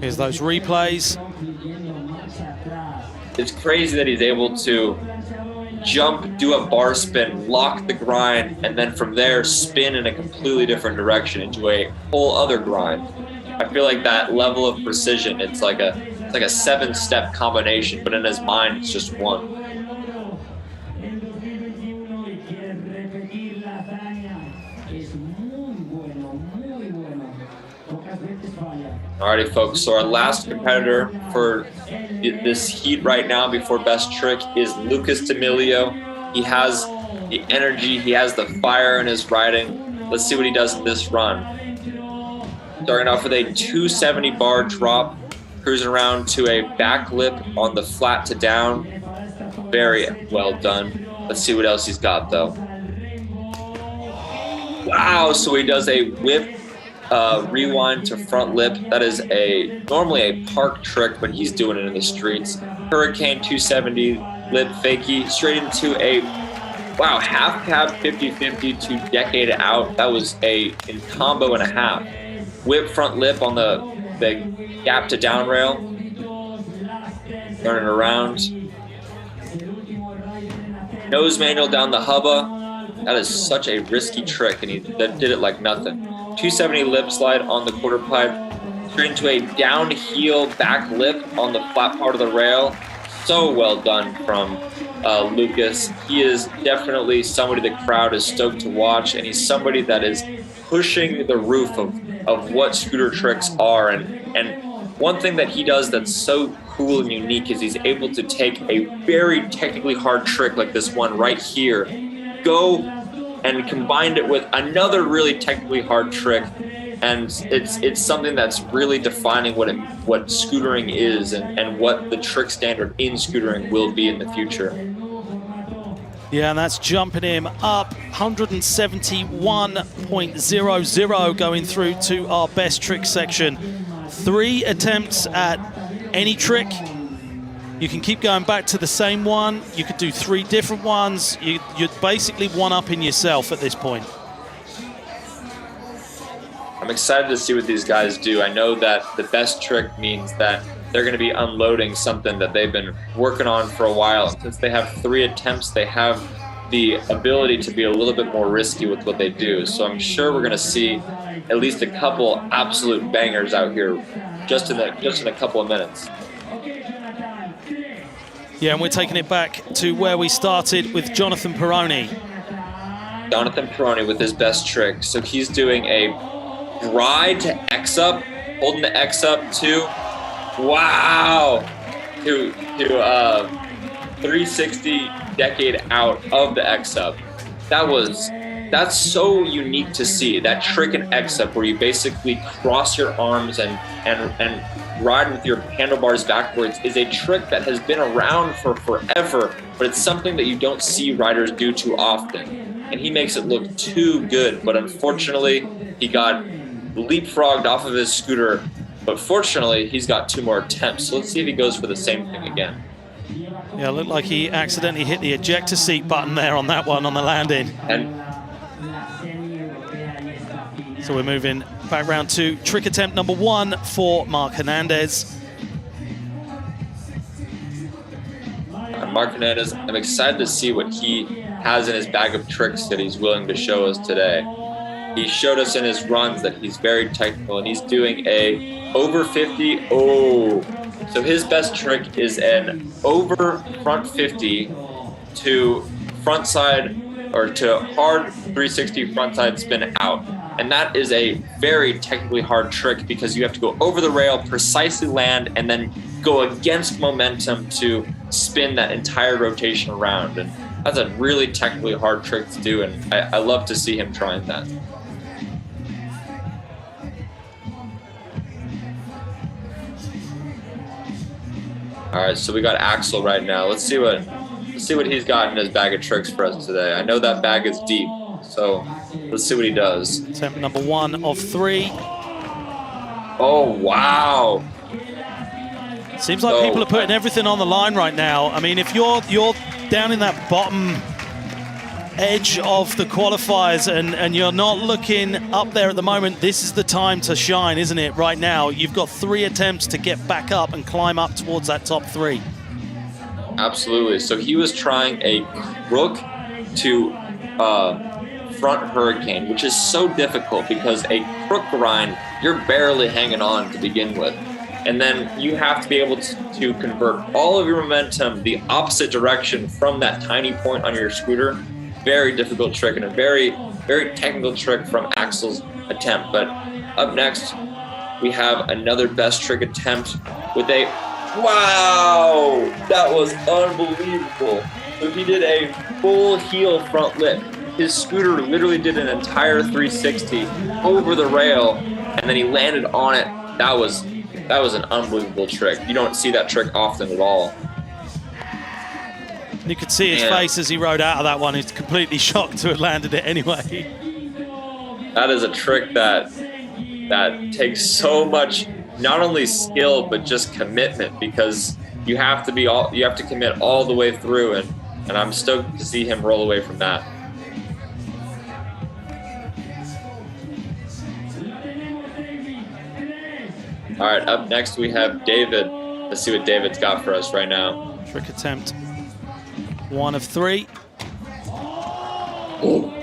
Here's those replays. It's crazy that he's able to jump, do a bar spin, lock the grind, and then from there spin in a completely different direction into a whole other grind. I feel like that level of precision, it's like a 7-step combination, but in his mind, it's just one. Alrighty, folks, so our last competitor for this heat right now before best trick is Auguste Pellaud. He has the energy, he has the fire in his riding. Let's see what he does in this run. Starting off with a 270 bar drop, cruising around to a back lip on the flat to down. Very well done. Let's see what else he's got though. Wow, so he does a whip rewind to front lip. That is normally a park trick, but he's doing it in the streets. Hurricane 270 lip fakie straight into a half cab 50-50 to decade out. That was in combo and a half. Whip front lip on the gap to down rail. Turn it around. Nose manual down the hubba. That is such a risky trick, and he did it like nothing. 270 lip slide on the quarter pipe, straight into a down heel back lip on the flat part of the rail. So well done from Lucas. He is definitely somebody the crowd is stoked to watch, and he's somebody that is pushing the roof of what scooter tricks are. And one thing that he does that's so cool and unique is he's able to take a very technically hard trick like this one right here, go and combined it with another really technically hard trick, and it's something that's really defining what scootering is and what the trick standard in scootering will be in the future. Yeah, and that's jumping him up 171.00 going through to our best trick section. 3 attempts at any trick. You can keep going back to the same one. You could do 3 different ones. You're basically one-upping yourself at this point. I'm excited to see what these guys do. I know that the best trick means that they're going to be unloading something that they've been working on for a while. Since they have 3 attempts, they have the ability to be a little bit more risky with what they do. So I'm sure we're going to see at least a couple absolute bangers out here just in a couple of minutes. Yeah, and we're taking it back to where we started with Jonathan Perroni. Jonathan Perroni with his best trick. So he's doing a ride to X up, holding the X up to, wow, to 360 decade out of the X up. That's so unique to see. That trick in X up where you basically cross your arms and ride with your handlebars backwards is a trick that has been around for forever, but it's something that you don't see riders do too often. And he makes it look too good, but unfortunately, he got leapfrogged off of his scooter, but fortunately, he's got 2 more attempts. So let's see if he goes for the same thing again. Yeah, it looked like he accidentally hit the ejector seat button there on that one on the landing. So we're moving back round to trick attempt number 1 for Mark Hernandez. Mark Hernandez, I'm excited to see what he has in his bag of tricks that he's willing to show us today. He showed us in his runs that he's very technical, and he's doing a over 50. Oh, so his best trick is an over front 50 to front side or to hard 360 frontside spin out. And that is a very technically hard trick because you have to go over the rail, precisely land, and then go against momentum to spin that entire rotation around. And that's a really technically hard trick to do, and I love to see him trying that. All right, so we got Axel right now. Let's see what he's got in his bag of tricks for us today. I know that bag is deep, so let's see what he does. Attempt number 1 of 3. Oh, wow. Seems like people are putting everything on the line right now. I mean, if you're down in that bottom edge of the qualifiers and you're not looking up there at the moment, this is the time to shine, isn't it? Right now, you've got 3 attempts to get back up and climb up towards that top 3. Absolutely. So he was trying a crook to front hurricane, which is so difficult because a crook grind, you're barely hanging on to begin with. And then you have to be able to convert all of your momentum the opposite direction from that tiny point on your scooter. Very difficult trick and a very, very technical trick from Axel's attempt. But up next, we have another best trick attempt with a, wow, that was unbelievable. So he did a full heel front lip. His scooter literally did an entire 360 over the rail, and then he landed on it. That was an unbelievable trick. You don't see that trick often at all. You could see his face as he rode out of that one. He's completely shocked to have landed it anyway. That is a trick that takes so much, not only skill, but just commitment, because you have to commit all the way through, and I'm stoked to see him roll away from that. All right, up next we have David. Let's see what David's got for us right now. Trick attempt 1 of 3. Oh.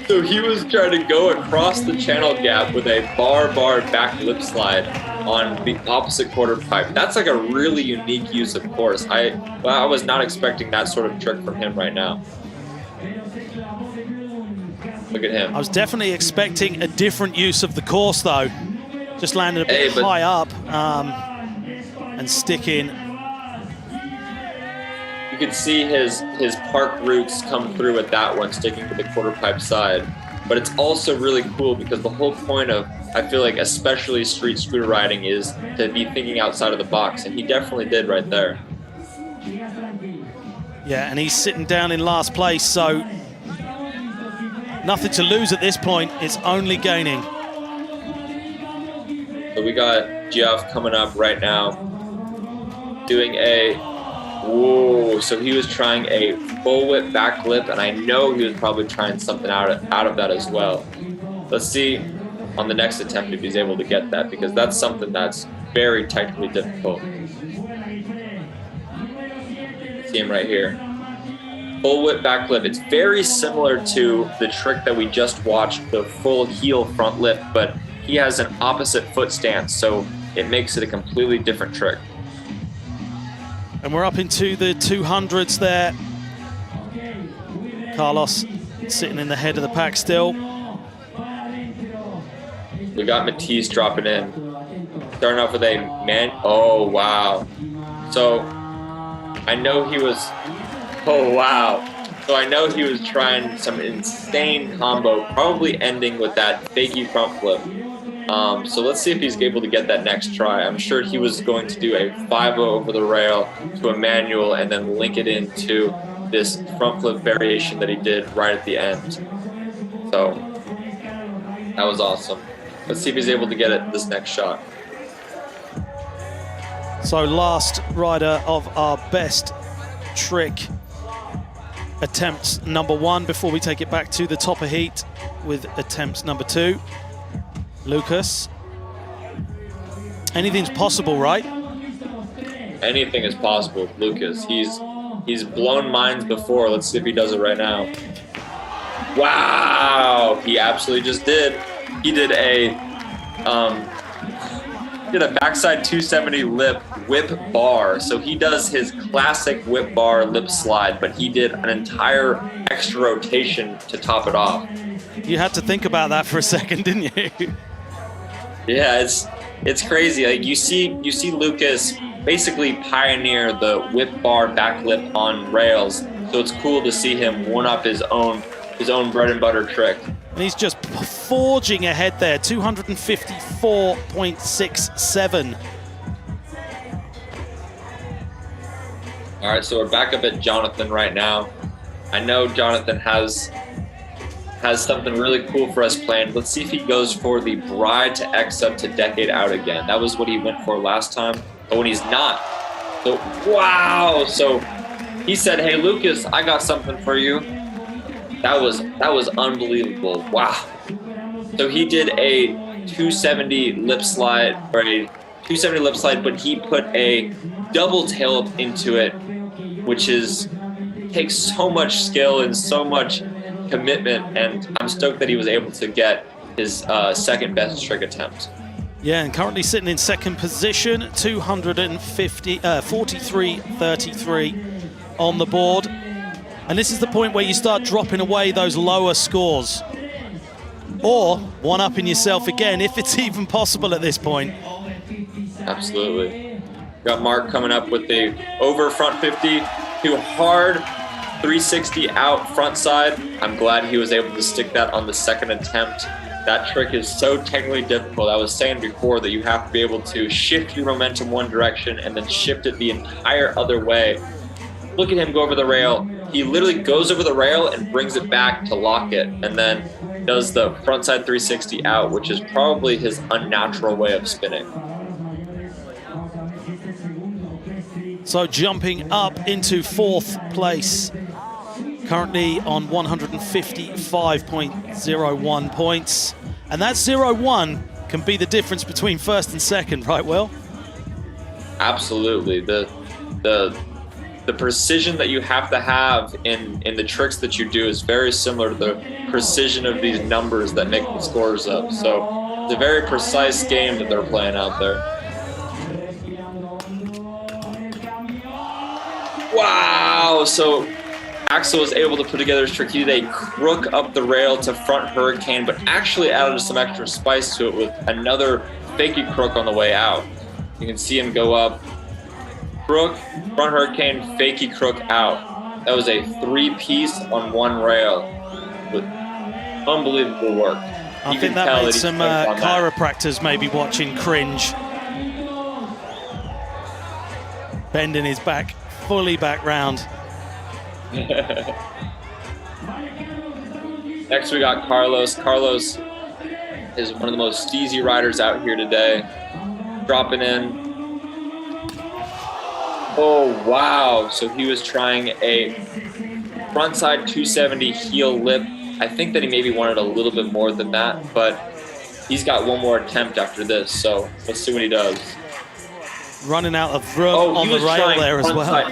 So he was trying to go across the channel gap with a bar back lip slide on the opposite quarter pipe. That's like a really unique use of course. I was not expecting that sort of trick from him right now. Look at him. I was definitely expecting a different use of the course though. Just landed a bit high up and sticking. You could see his park roots come through with that one, sticking to the quarter pipe side. But it's also really cool because the whole point of, I feel like, especially street scooter riding is to be thinking outside of the box, and he definitely did right there. Yeah, and he's sitting down in last place, so nothing to lose at this point. It's only gaining. So we got Geoff coming up right now, doing a, whoa, so he was trying a full whip back lip, and I know he was probably trying something out of that as well. Let's see on the next attempt if he's able to get that, because that's something that's very technically difficult. See him right here. Full whip back lip. It's very similar to the trick that we just watched, the full heel front lip, but he has an opposite foot stance, so it makes it a completely different trick. And we're up into the 200s there. Carlos sitting in the head of the pack still. We got Matisse dropping in. Starting off with a man. Oh, wow. So I know he was, oh, wow. So I know he was trying some insane combo, probably ending with that fakey front flip. So let's see if he's able to get that next try. I'm sure he was going to do a 5-0 over the rail to a manual and then link it into this front flip variation that he did right at the end. So that was awesome. Let's see if he's able to get it this next shot. So last rider of our best trick attempts number 1 before we take it back to the top of heat with attempts number 2. Lucas, anything's possible, right? Anything is possible with Lucas. He's blown minds before. Let's see if he does it right now. Wow, he absolutely just did. He did a backside 270 lip whip bar. So he does his classic whip bar lip slide, but he did an entire extra rotation to top it off. You had to think about that for a second, didn't you? Yeah, it's crazy. Like you see Lucas basically pioneer the whip bar backlip on rails. So it's cool to see him one up his own bread and butter trick. And he's just forging ahead there, 254.67. All right, so we're back up at Jonathan right now. I know Jonathan has something really cool for us planned. Let's see if he goes for the bride to X up to decade out again. That was what he went for last time. But when he's not, so wow. So he said, "Hey Lucas, I got something for you." That was unbelievable. Wow. So he did a 270 lip slide, but he put a double tail up into it, which takes so much skill and so much commitment, and I'm stoked that he was able to get his second best trick attempt. Yeah, and currently sitting in second position, 43.33 on the board. And this is the point where you start dropping away those lower scores. Or one-upping yourself again, if it's even possible at this point. Absolutely. Got Mark coming up with the over front 50 to hard 360 out front side. I'm glad he was able to stick that on the second attempt. That trick is so technically difficult. I was saying before that you have to be able to shift your momentum one direction and then shift it the entire other way. Look at him go over the rail. He literally goes over the rail and brings it back to lock it, and then does the frontside 360 out, which is probably his unnatural way of spinning. So jumping up into fourth place, currently on 155.01 points. And that 0-1 can be the difference between first and second, right, Will? Absolutely. The precision that you have to have in the tricks that you do is very similar to the precision of these numbers that make the scores up. So it's a very precise game that they're playing out there. Wow! So Axel was able to put together his trick. He did a crook up the rail to front hurricane, but actually added some extra spice to it with another fakey crook on the way out. You can see him go up, crook, front hurricane, fakey crook out. That was a three-piece on one rail with unbelievable work. I think that made some chiropractors maybe watching cringe. Bending his back fully back round. Next we got Carlos. Carlos is one of the most steezy riders out here today. Dropping in. Oh, wow. So he was trying a frontside 270 heel lip. I think that he maybe wanted a little bit more than that, but he's got one more attempt after this. So let's see what he does. Running out of room on the rail there as well.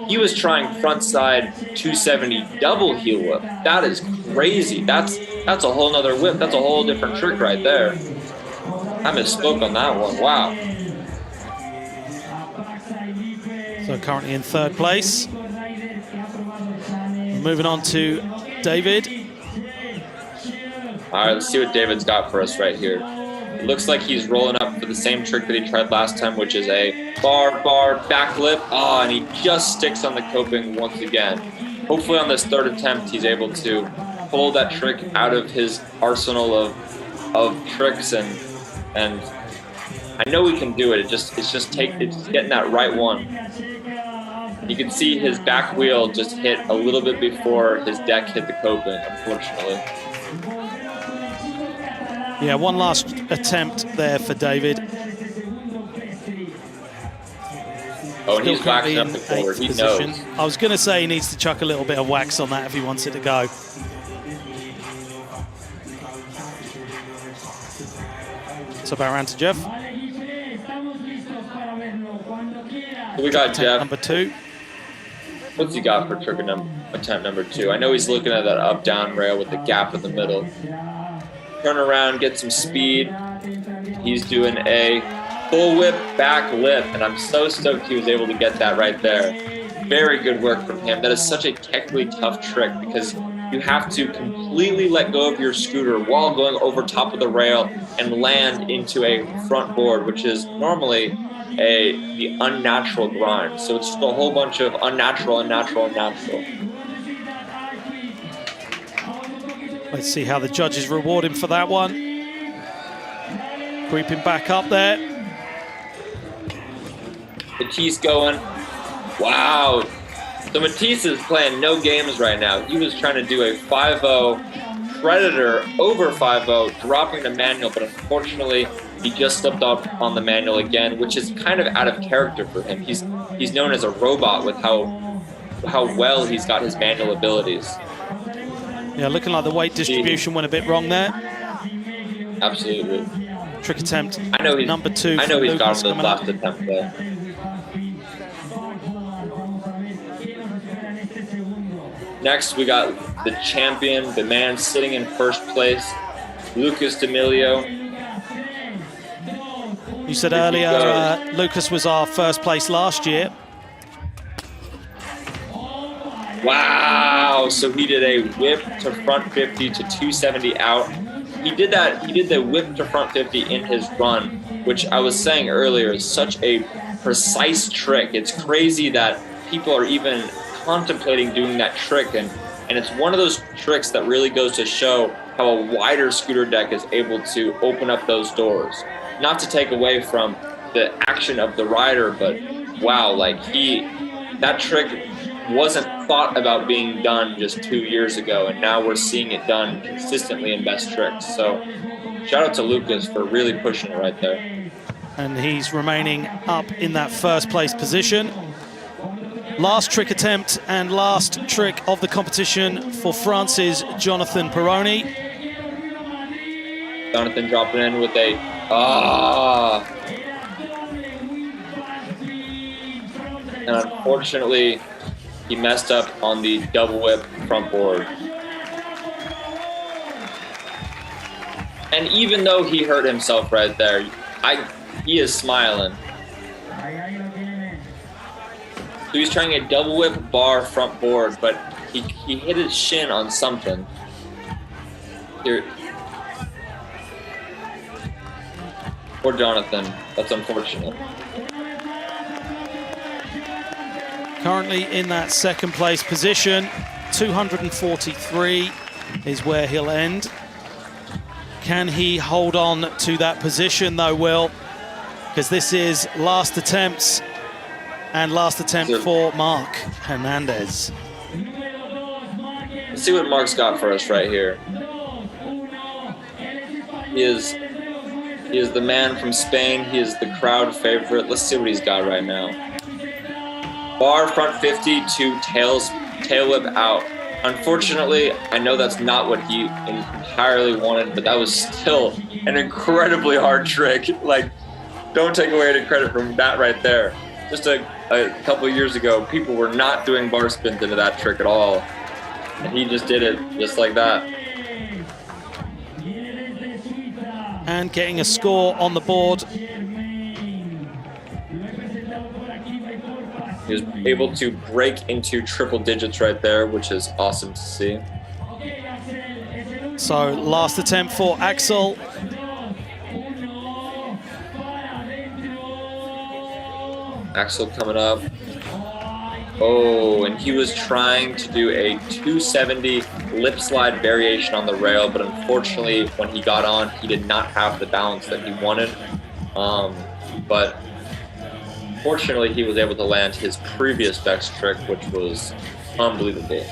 He was trying frontside 270 double heel whip. That is crazy. That's a whole nother whip. That's a whole different trick right there. I misspoke on that one. Wow. So currently in third place. Moving on to David. All right, let's see what David's got for us right here. It looks like he's rolling up for the same trick that he tried last time, which is a bar, back lip. Oh, and he just sticks on the coping once again. Hopefully on this third attempt, he's able to pull that trick out of his arsenal of tricks, and I know he can do it. It's just getting that right one. You can see his back wheel just hit a little bit before his deck hit the coping, unfortunately. Yeah, one last attempt there for David. Oh, and he's waxing up the forward. He knows. I was going to say he needs to chuck a little bit of wax on that if he wants it to go. So back around to Jeff. So we got Jeff. Number 2. What's he got for trick attempt number 2? I know he's looking at that up-down rail with the gap in the middle. Turn around, get some speed. He's doing a Full whip, back lip, and I'm so stoked he was able to get that right there. Very good work from him. That is such a technically tough trick because you have to completely let go of your scooter while going over top of the rail and land into a front board, which is normally the unnatural grind. So it's just a whole bunch of unnatural. Let's see how the judges reward him for that one. Creeping back up there. Matisse going. Wow. So Matisse is playing no games right now. He was trying to do a 5-0 Predator over 5-0, dropping the manual, but unfortunately he just slipped up on the manual again, which is kind of out of character for him. He's known as a robot with how well he's got his manual abilities. Yeah, looking like the weight distribution went a bit wrong there. Absolutely. Trick attempt. I know he's number 2. I know he's got Lucas the last attempt though. Next, we got the champion, the man sitting in first place, Auguste Pellaud. You said earlier, Lucas was our first place last year. Wow, so he did a whip to front 50 to 270 out. He did the whip to front 50 in his run, which I was saying earlier is such a precise trick. It's crazy that people are even contemplating doing that trick, and it's one of those tricks that really goes to show how a wider scooter deck is able to open up those doors. Not to take away from the action of the rider, but wow, like that trick wasn't thought about being done just 2 years ago, and now we're seeing it done consistently in best tricks. So shout out to Lucas for really pushing it right there. And he's remaining up in that first place position. Last trick attempt and last trick of the competition for France's Jonathan Perroni. Jonathan dropping in with a and unfortunately he messed up on the double whip front board. And even though he hurt himself right there, he is smiling. So he's trying a double whip bar front board, but he hit his shin on something. Here. Poor Jonathan. That's unfortunate. Currently in that second place position, 243 is where he'll end. Can he hold on to that position though, Will? Because this is last attempts. And last attempt for Mark Hernandez. Let's see what Mark's got for us right here. He is the man from Spain. He is the crowd favorite. Let's see what he's got right now. Bar front 50 to tail whip out. Unfortunately, I know that's not what he entirely wanted, but that was still an incredibly hard trick. Like, don't take away the credit from that right there. Just a couple of years ago, people were not doing bar spins into that trick at all. And he just did it just like that. And getting a score on the board. He was able to break into triple digits right there, which is awesome to see. So last attempt for Axel. Axel coming up. Oh, and he was trying to do a 270 lip slide variation on the rail, but unfortunately, when he got on, he did not have the balance that he wanted. But fortunately, he was able to land his previous best trick, which was unbelievable.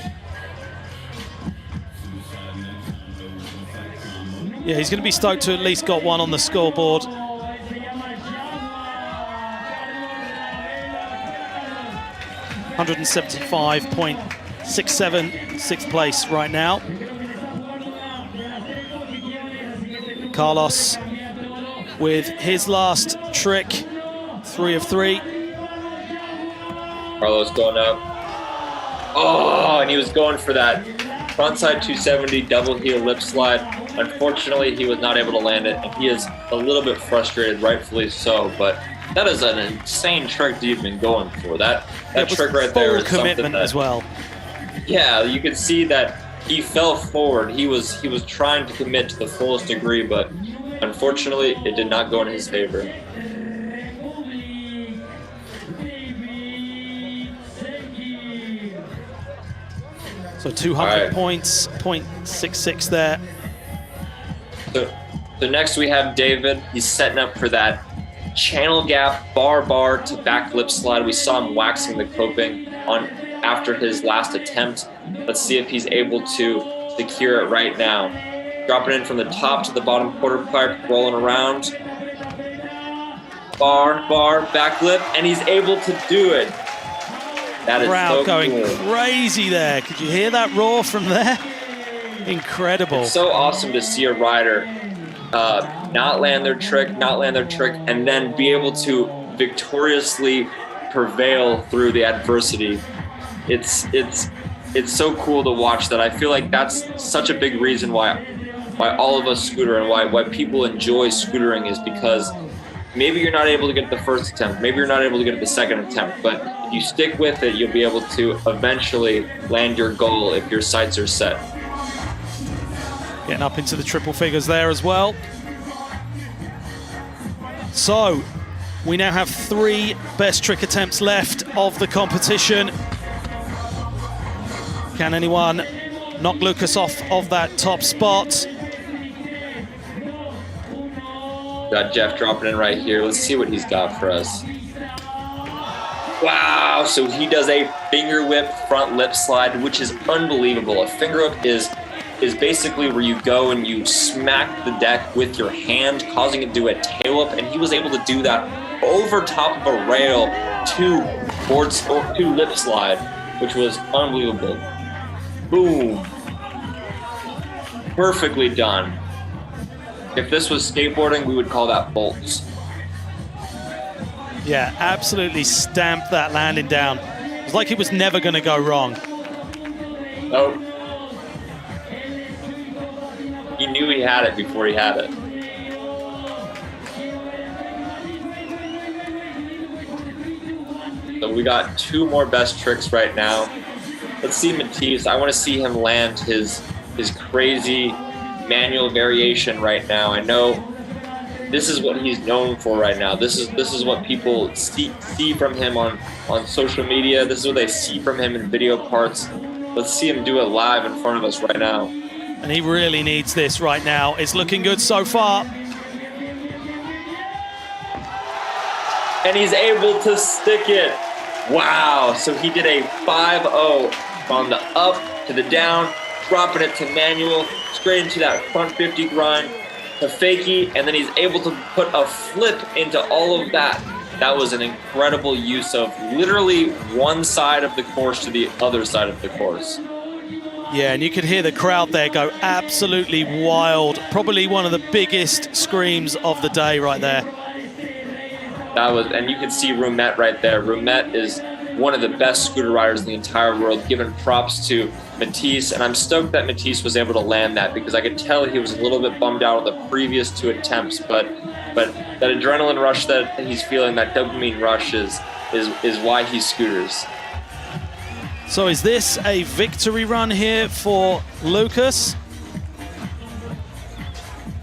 Yeah, he's going to be stoked to at least got one on the scoreboard. 175.67, sixth place right now. Carlos with his last trick, 3 of 3. Carlos going up. Oh, and he was going for that frontside 270, double heel lip slide. Unfortunately, he was not able to land it, and he is a little bit frustrated, rightfully so, but that is an insane trick that you've been going for. That trick right there is commitment that, as well. Yeah, you could see that he fell forward. He was trying to commit to the fullest degree, but unfortunately, it did not go in his favor. So 200 points, 0.66 there. So next we have David. He's setting up for that channel gap bar to back lip slide. We saw him waxing the coping on after his last attempt. Let's see if he's able to secure it right now. Dropping in from the top to the bottom quarter pipe, rolling around. Bar, back lip, and he's able to do it. That is Crowd so going cool. crazy there. Could you hear that roar from there? Incredible. It's so awesome to see a rider not land their trick, and then be able to victoriously prevail through the adversity. It's so cool to watch that. I feel like that's such a big reason why all of us scooter and why people enjoy scootering is because maybe you're not able to get the first attempt, maybe you're not able to get the second attempt, but if you stick with it, you'll be able to eventually land your goal if your sights are set. Getting up into the triple figures there as well. So, we now have 3 best trick attempts left of the competition. Can anyone knock Lucas off of that top spot? Got Jeff dropping in right here. Let's see what he's got for us. Wow, so he does a finger whip front lip slide, which is unbelievable. A finger whip is basically where you go and you smack the deck with your hand, causing it to do a tail whip, and he was able to do that over top of a rail to lip slide, which was unbelievable. Boom. Perfectly done. If this was skateboarding, we would call that bolts. Yeah, absolutely stamped that landing down. It was like it was never going to go wrong. Nope. He knew he had it before he had it. So we got 2 more best tricks right now. Let's see Matisse. I want to see him land his crazy manual variation right now. I know this is what he's known for right now. This is what people see from him on social media. This is what they see from him in video parts. Let's see him do it live in front of us right now. And he really needs this right now. It's looking good so far. And he's able to stick it. Wow, so he did a 5-0 from the up to the down, dropping it to manual, straight into that front 50 grind to fakie, and then he's able to put a flip into all of that. That was an incredible use of literally one side of the course to the other side of the course. Yeah, and you could hear the crowd there go absolutely wild. Probably one of the biggest screams of the day right there. That was, and you can see Rumet right there. Rumet is one of the best scooter riders in the entire world, giving props to Matisse, and I'm stoked that Matisse was able to land that because I could tell he was a little bit bummed out with the previous 2 attempts, but that adrenaline rush that he's feeling, that dopamine rush is why he scooters. So is this a victory run here for Lucas?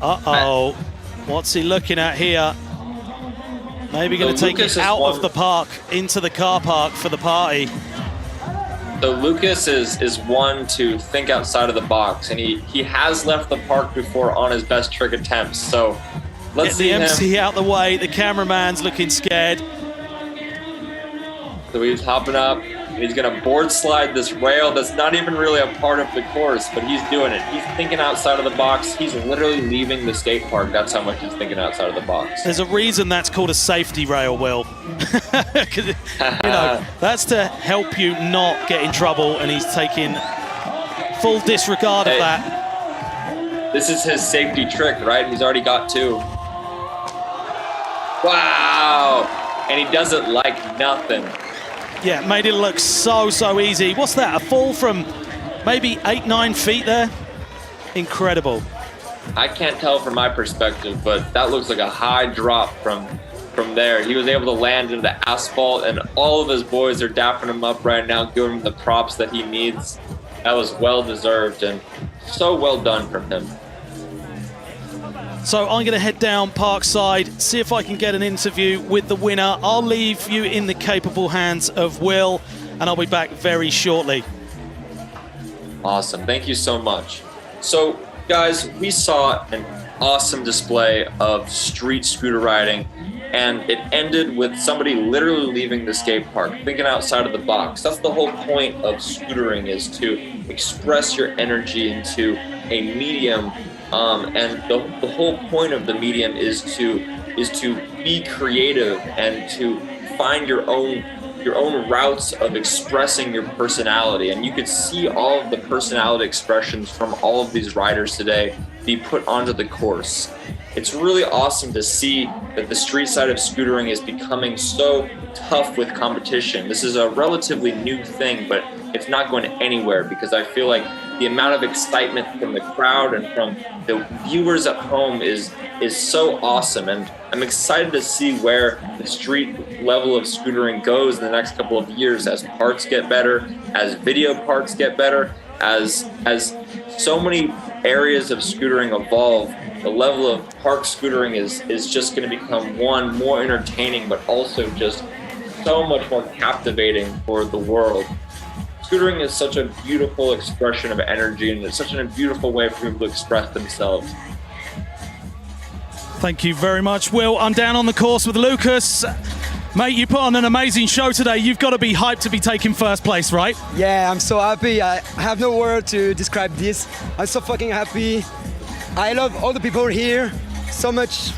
Uh-oh, what's he looking at here? Maybe going to take it out of the park into the car park for the party. So Lucas is one to think outside of the box, and he has left the park before on his best trick attempts. So let's see him. Get the MC out the way. The cameraman's looking scared. So he's hopping up, and he's going to board slide this rail that's not even really a part of the course, but he's doing it. He's thinking outside of the box. He's literally leaving the skate park. That's how much he's thinking outside of the box. There's a reason that's called a safety rail, Will. You know, that's to help you not get in trouble, and he's taking full disregard of that. This is his safety trick, right? He's already got 2. Wow! And he does it like nothing. Yeah, made it look so easy. What's that, a fall from maybe 8-9 feet there. Incredible. I can't tell from my perspective, but that looks like a high drop from there. He was able to land into asphalt, and all of his boys are dapping him up right now, giving him the props that he needs. That was well deserved and so well done from him. So I'm going to head down Parkside, see if I can get an interview with the winner. I'll leave you in the capable hands of Will, and I'll be back very shortly. Awesome. Thank you so much. So, guys, we saw an awesome display of street scooter riding, and it ended with somebody literally leaving the skate park, thinking outside of the box. That's the whole point of scootering, is to express your energy into a medium. And the whole point of the medium is to be creative and to find your own routes of expressing your personality. And you could see all of the personality expressions from all of these riders today be put onto the course. It's really awesome to see that the street side of scootering is becoming so tough with competition. This is a relatively new thing, but it's not going anywhere, because I feel like the amount of excitement from the crowd and from the viewers at home is so awesome. And I'm excited to see where the street level of scootering goes in the next couple of years, as parts get better, as video parts get better, as so many areas of scootering evolve. The level of park scootering is just going to become, one, more entertaining, but also just so much more captivating for the world. Scootering is such a beautiful expression of energy, and it's such a beautiful way for people to express themselves. Thank you very much, Will. I'm down on the course with Lucas. Mate, you put on an amazing show today. You've got to be hyped to be taking first place, right? Yeah, I'm so happy. I have no word to describe this. I'm so fucking happy. I love all the people here. So much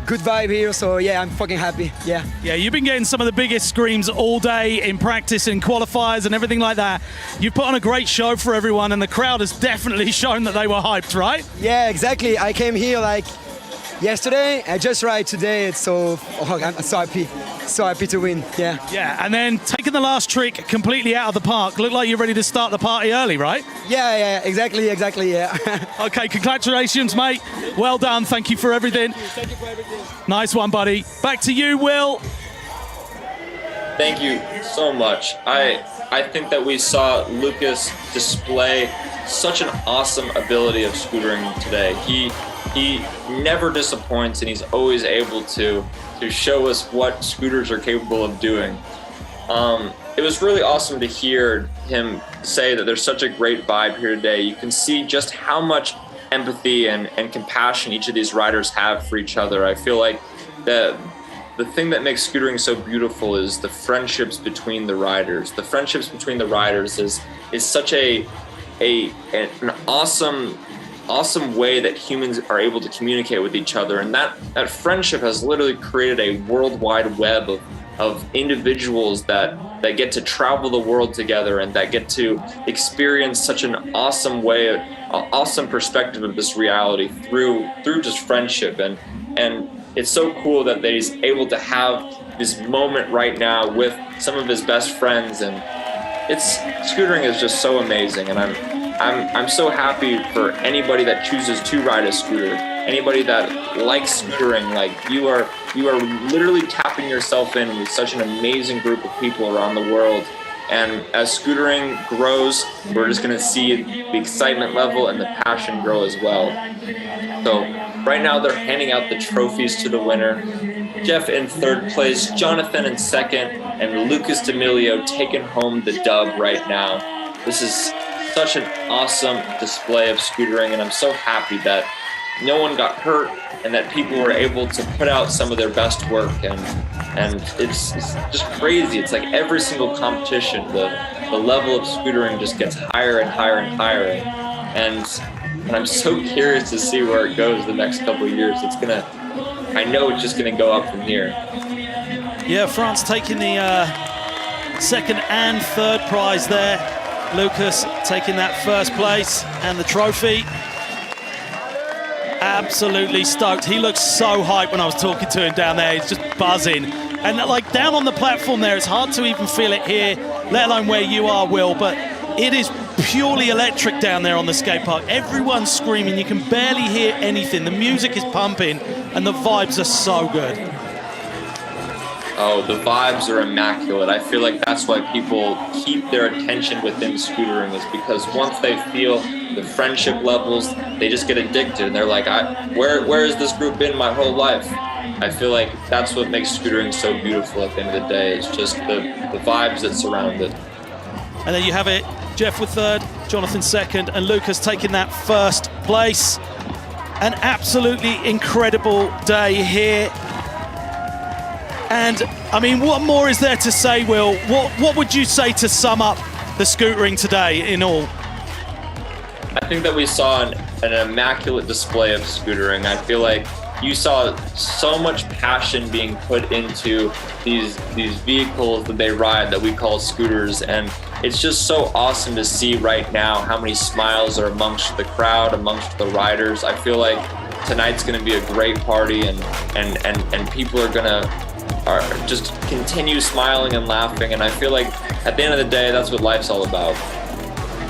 good vibe here, so yeah, I'm fucking happy. Yeah, you've been getting some of the biggest screams all day in practice and qualifiers and everything like that. You've put on a great show for everyone, and the crowd has definitely shown that they were hyped, right? Yeah, exactly. I came here like yesterday, I just ride today. It's I'm so happy to win. Yeah, and then taking the last trick completely out of the park. Look like you're ready to start the party early, right? Yeah, exactly, yeah. Okay, congratulations, mate. Well done. Thank you for everything. Thank you for everything. Nice one, buddy. Back to you, Will. Thank you so much. I think that we saw Lucas display such an awesome ability of scootering today. He never disappoints, and he's always able to show us what scooters are capable of doing. It was really awesome to hear him say that there's such a great vibe here today. You can see just how much empathy and compassion each of these riders have for each other. I feel like the thing that makes scootering so beautiful is the friendships between the riders. The friendships between the riders is such an awesome way that humans are able to communicate with each other, and that friendship has literally created a worldwide web of individuals that get to travel the world together and that get to experience such an awesome way, an awesome perspective of this reality through just friendship. And it's so cool that he's able to have this moment right now with some of his best friends, and scootering is just so amazing. And I'm so happy for anybody that chooses to ride a scooter, anybody that likes scootering. Like, you are literally tapping yourself in with such an amazing group of people around the world. And as scootering grows, we're just going to see the excitement level and the passion grow as well. So right now they're handing out the trophies to the winner. Jeff in third place, Jonathan in second, and Lucas Dimeglio taking home the dub right now. This is such an awesome display of scootering, and I'm so happy that no one got hurt and that people were able to put out some of their best work. And it's just crazy. It's like every single competition, the level of scootering just gets higher and higher and higher. And I'm so curious to see where it goes the next couple of years. I know it's just gonna go up from here. Yeah, France taking the second and third prize there. Lucas taking that first place and the trophy. Absolutely stoked. He looks so hyped when I was talking to him down there. He's just buzzing. And like down on the platform there, it's hard to even feel it here, let alone where you are, Will, but it is purely electric down there on the skate park. Everyone's screaming. You can barely hear anything. The music is pumping and the vibes are so good. Oh, the vibes are immaculate. I feel like that's why people keep their attention within scootering, is because once they feel the friendship levels, they just get addicted. And they're like, where has this group been my whole life? I feel like that's what makes scootering so beautiful at the end of the day. It's just the vibes that surround it. And there you have it. Jeff with third, Jonathan second, and Lucas taking that first place. An absolutely incredible day here. And, I mean, what more is there to say, Will? What would you say to sum up the scootering today in all? I think that we saw an immaculate display of scootering. I feel like you saw so much passion being put into these vehicles that they ride that we call scooters, and it's just so awesome to see right now how many smiles are amongst the crowd, amongst the riders. I feel like tonight's going to be a great party, and people are going to just continue smiling and laughing, and I feel like at the end of the day, that's what life's all about.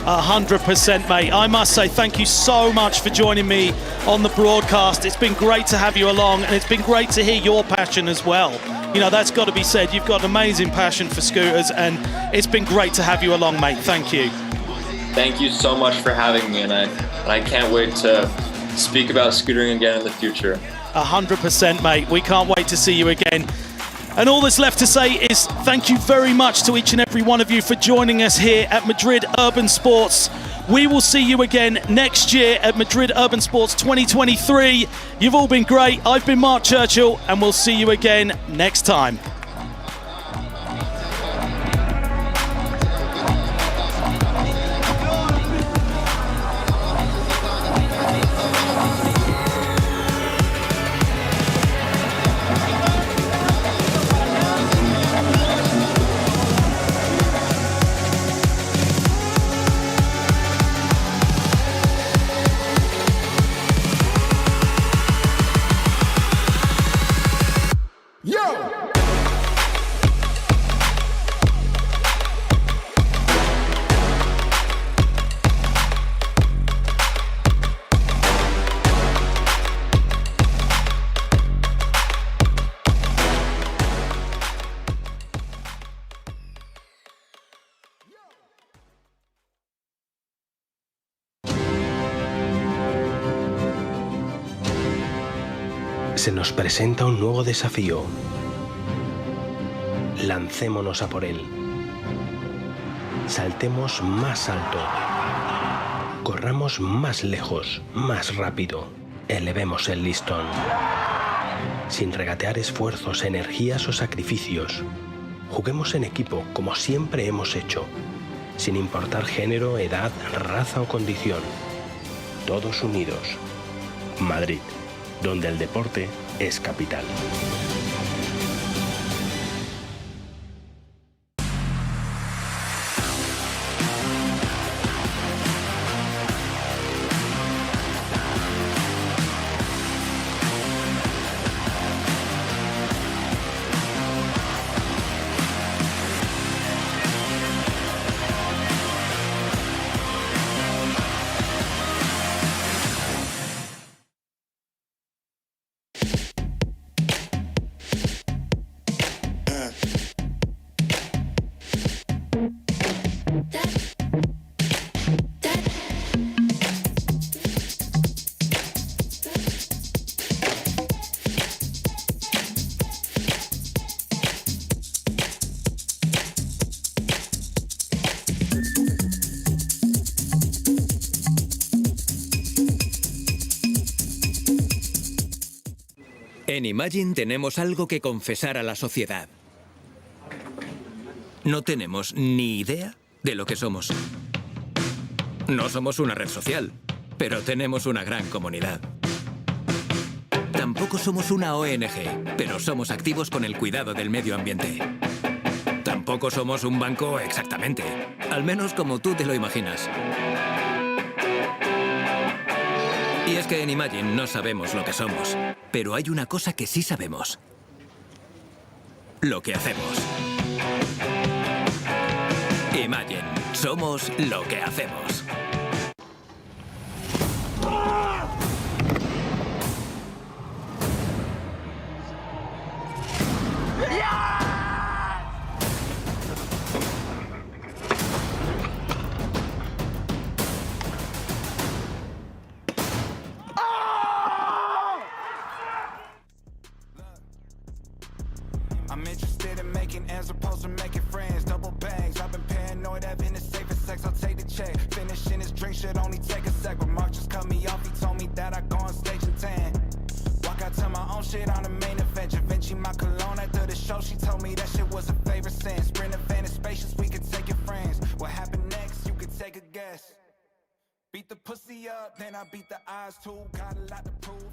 100%, mate. I must say thank you so much for joining me on the broadcast. It's been great to have you along, and it's been great to hear your passion as well. You know, that's got to be said. You've got an amazing passion for scooters, and it's been great to have you along, mate. Thank you. Thank you so much for having me, and I can't wait to speak about scootering again in the future. 100%, mate. We can't wait to see you again. And all that's left to say is thank you very much to each and every one of you for joining us here at Madrid Urban Sports. We will see you again next year at Madrid Urban Sports 2023. You've all been great. I've been Mark Churchill, and we'll see you again next time. Se nos presenta un nuevo desafío. Lancémonos a por él. Saltemos más alto. Corramos más lejos, más rápido. Elevemos el listón. Sin regatear esfuerzos, energías o sacrificios. Juguemos en equipo como siempre hemos hecho, sin importar género, edad, raza o condición. Todos unidos. Madrid, donde el deporte es capital. En Imagine tenemos algo que confesar a la sociedad. No tenemos ni idea de lo que somos. No somos una red social, pero tenemos una gran comunidad. Tampoco somos una ONG, pero somos activos con el cuidado del medio ambiente. Tampoco somos un banco exactamente, al menos como tú te lo imaginas. Y es que en Imagine no sabemos lo que somos, pero hay una cosa que sí sabemos. Lo que hacemos. Imagine, Somos lo que hacemos. I'm interested in making ends opposed to making friends. Double bangs, I've been paranoid, having the safest sex. I'll take the check. Finishing his drink should only take a sec. But Mark just cut me off, he told me that I go on stage and tan. Walk out to my own shit on the main event. Da Vinci my cologne after the show, she told me that shit was a favorite sin. Sprint event is spacious, we could take it friends. What happened next, you could take a guess. Beat the pussy up, then I beat the eyes too. Got a lot to prove.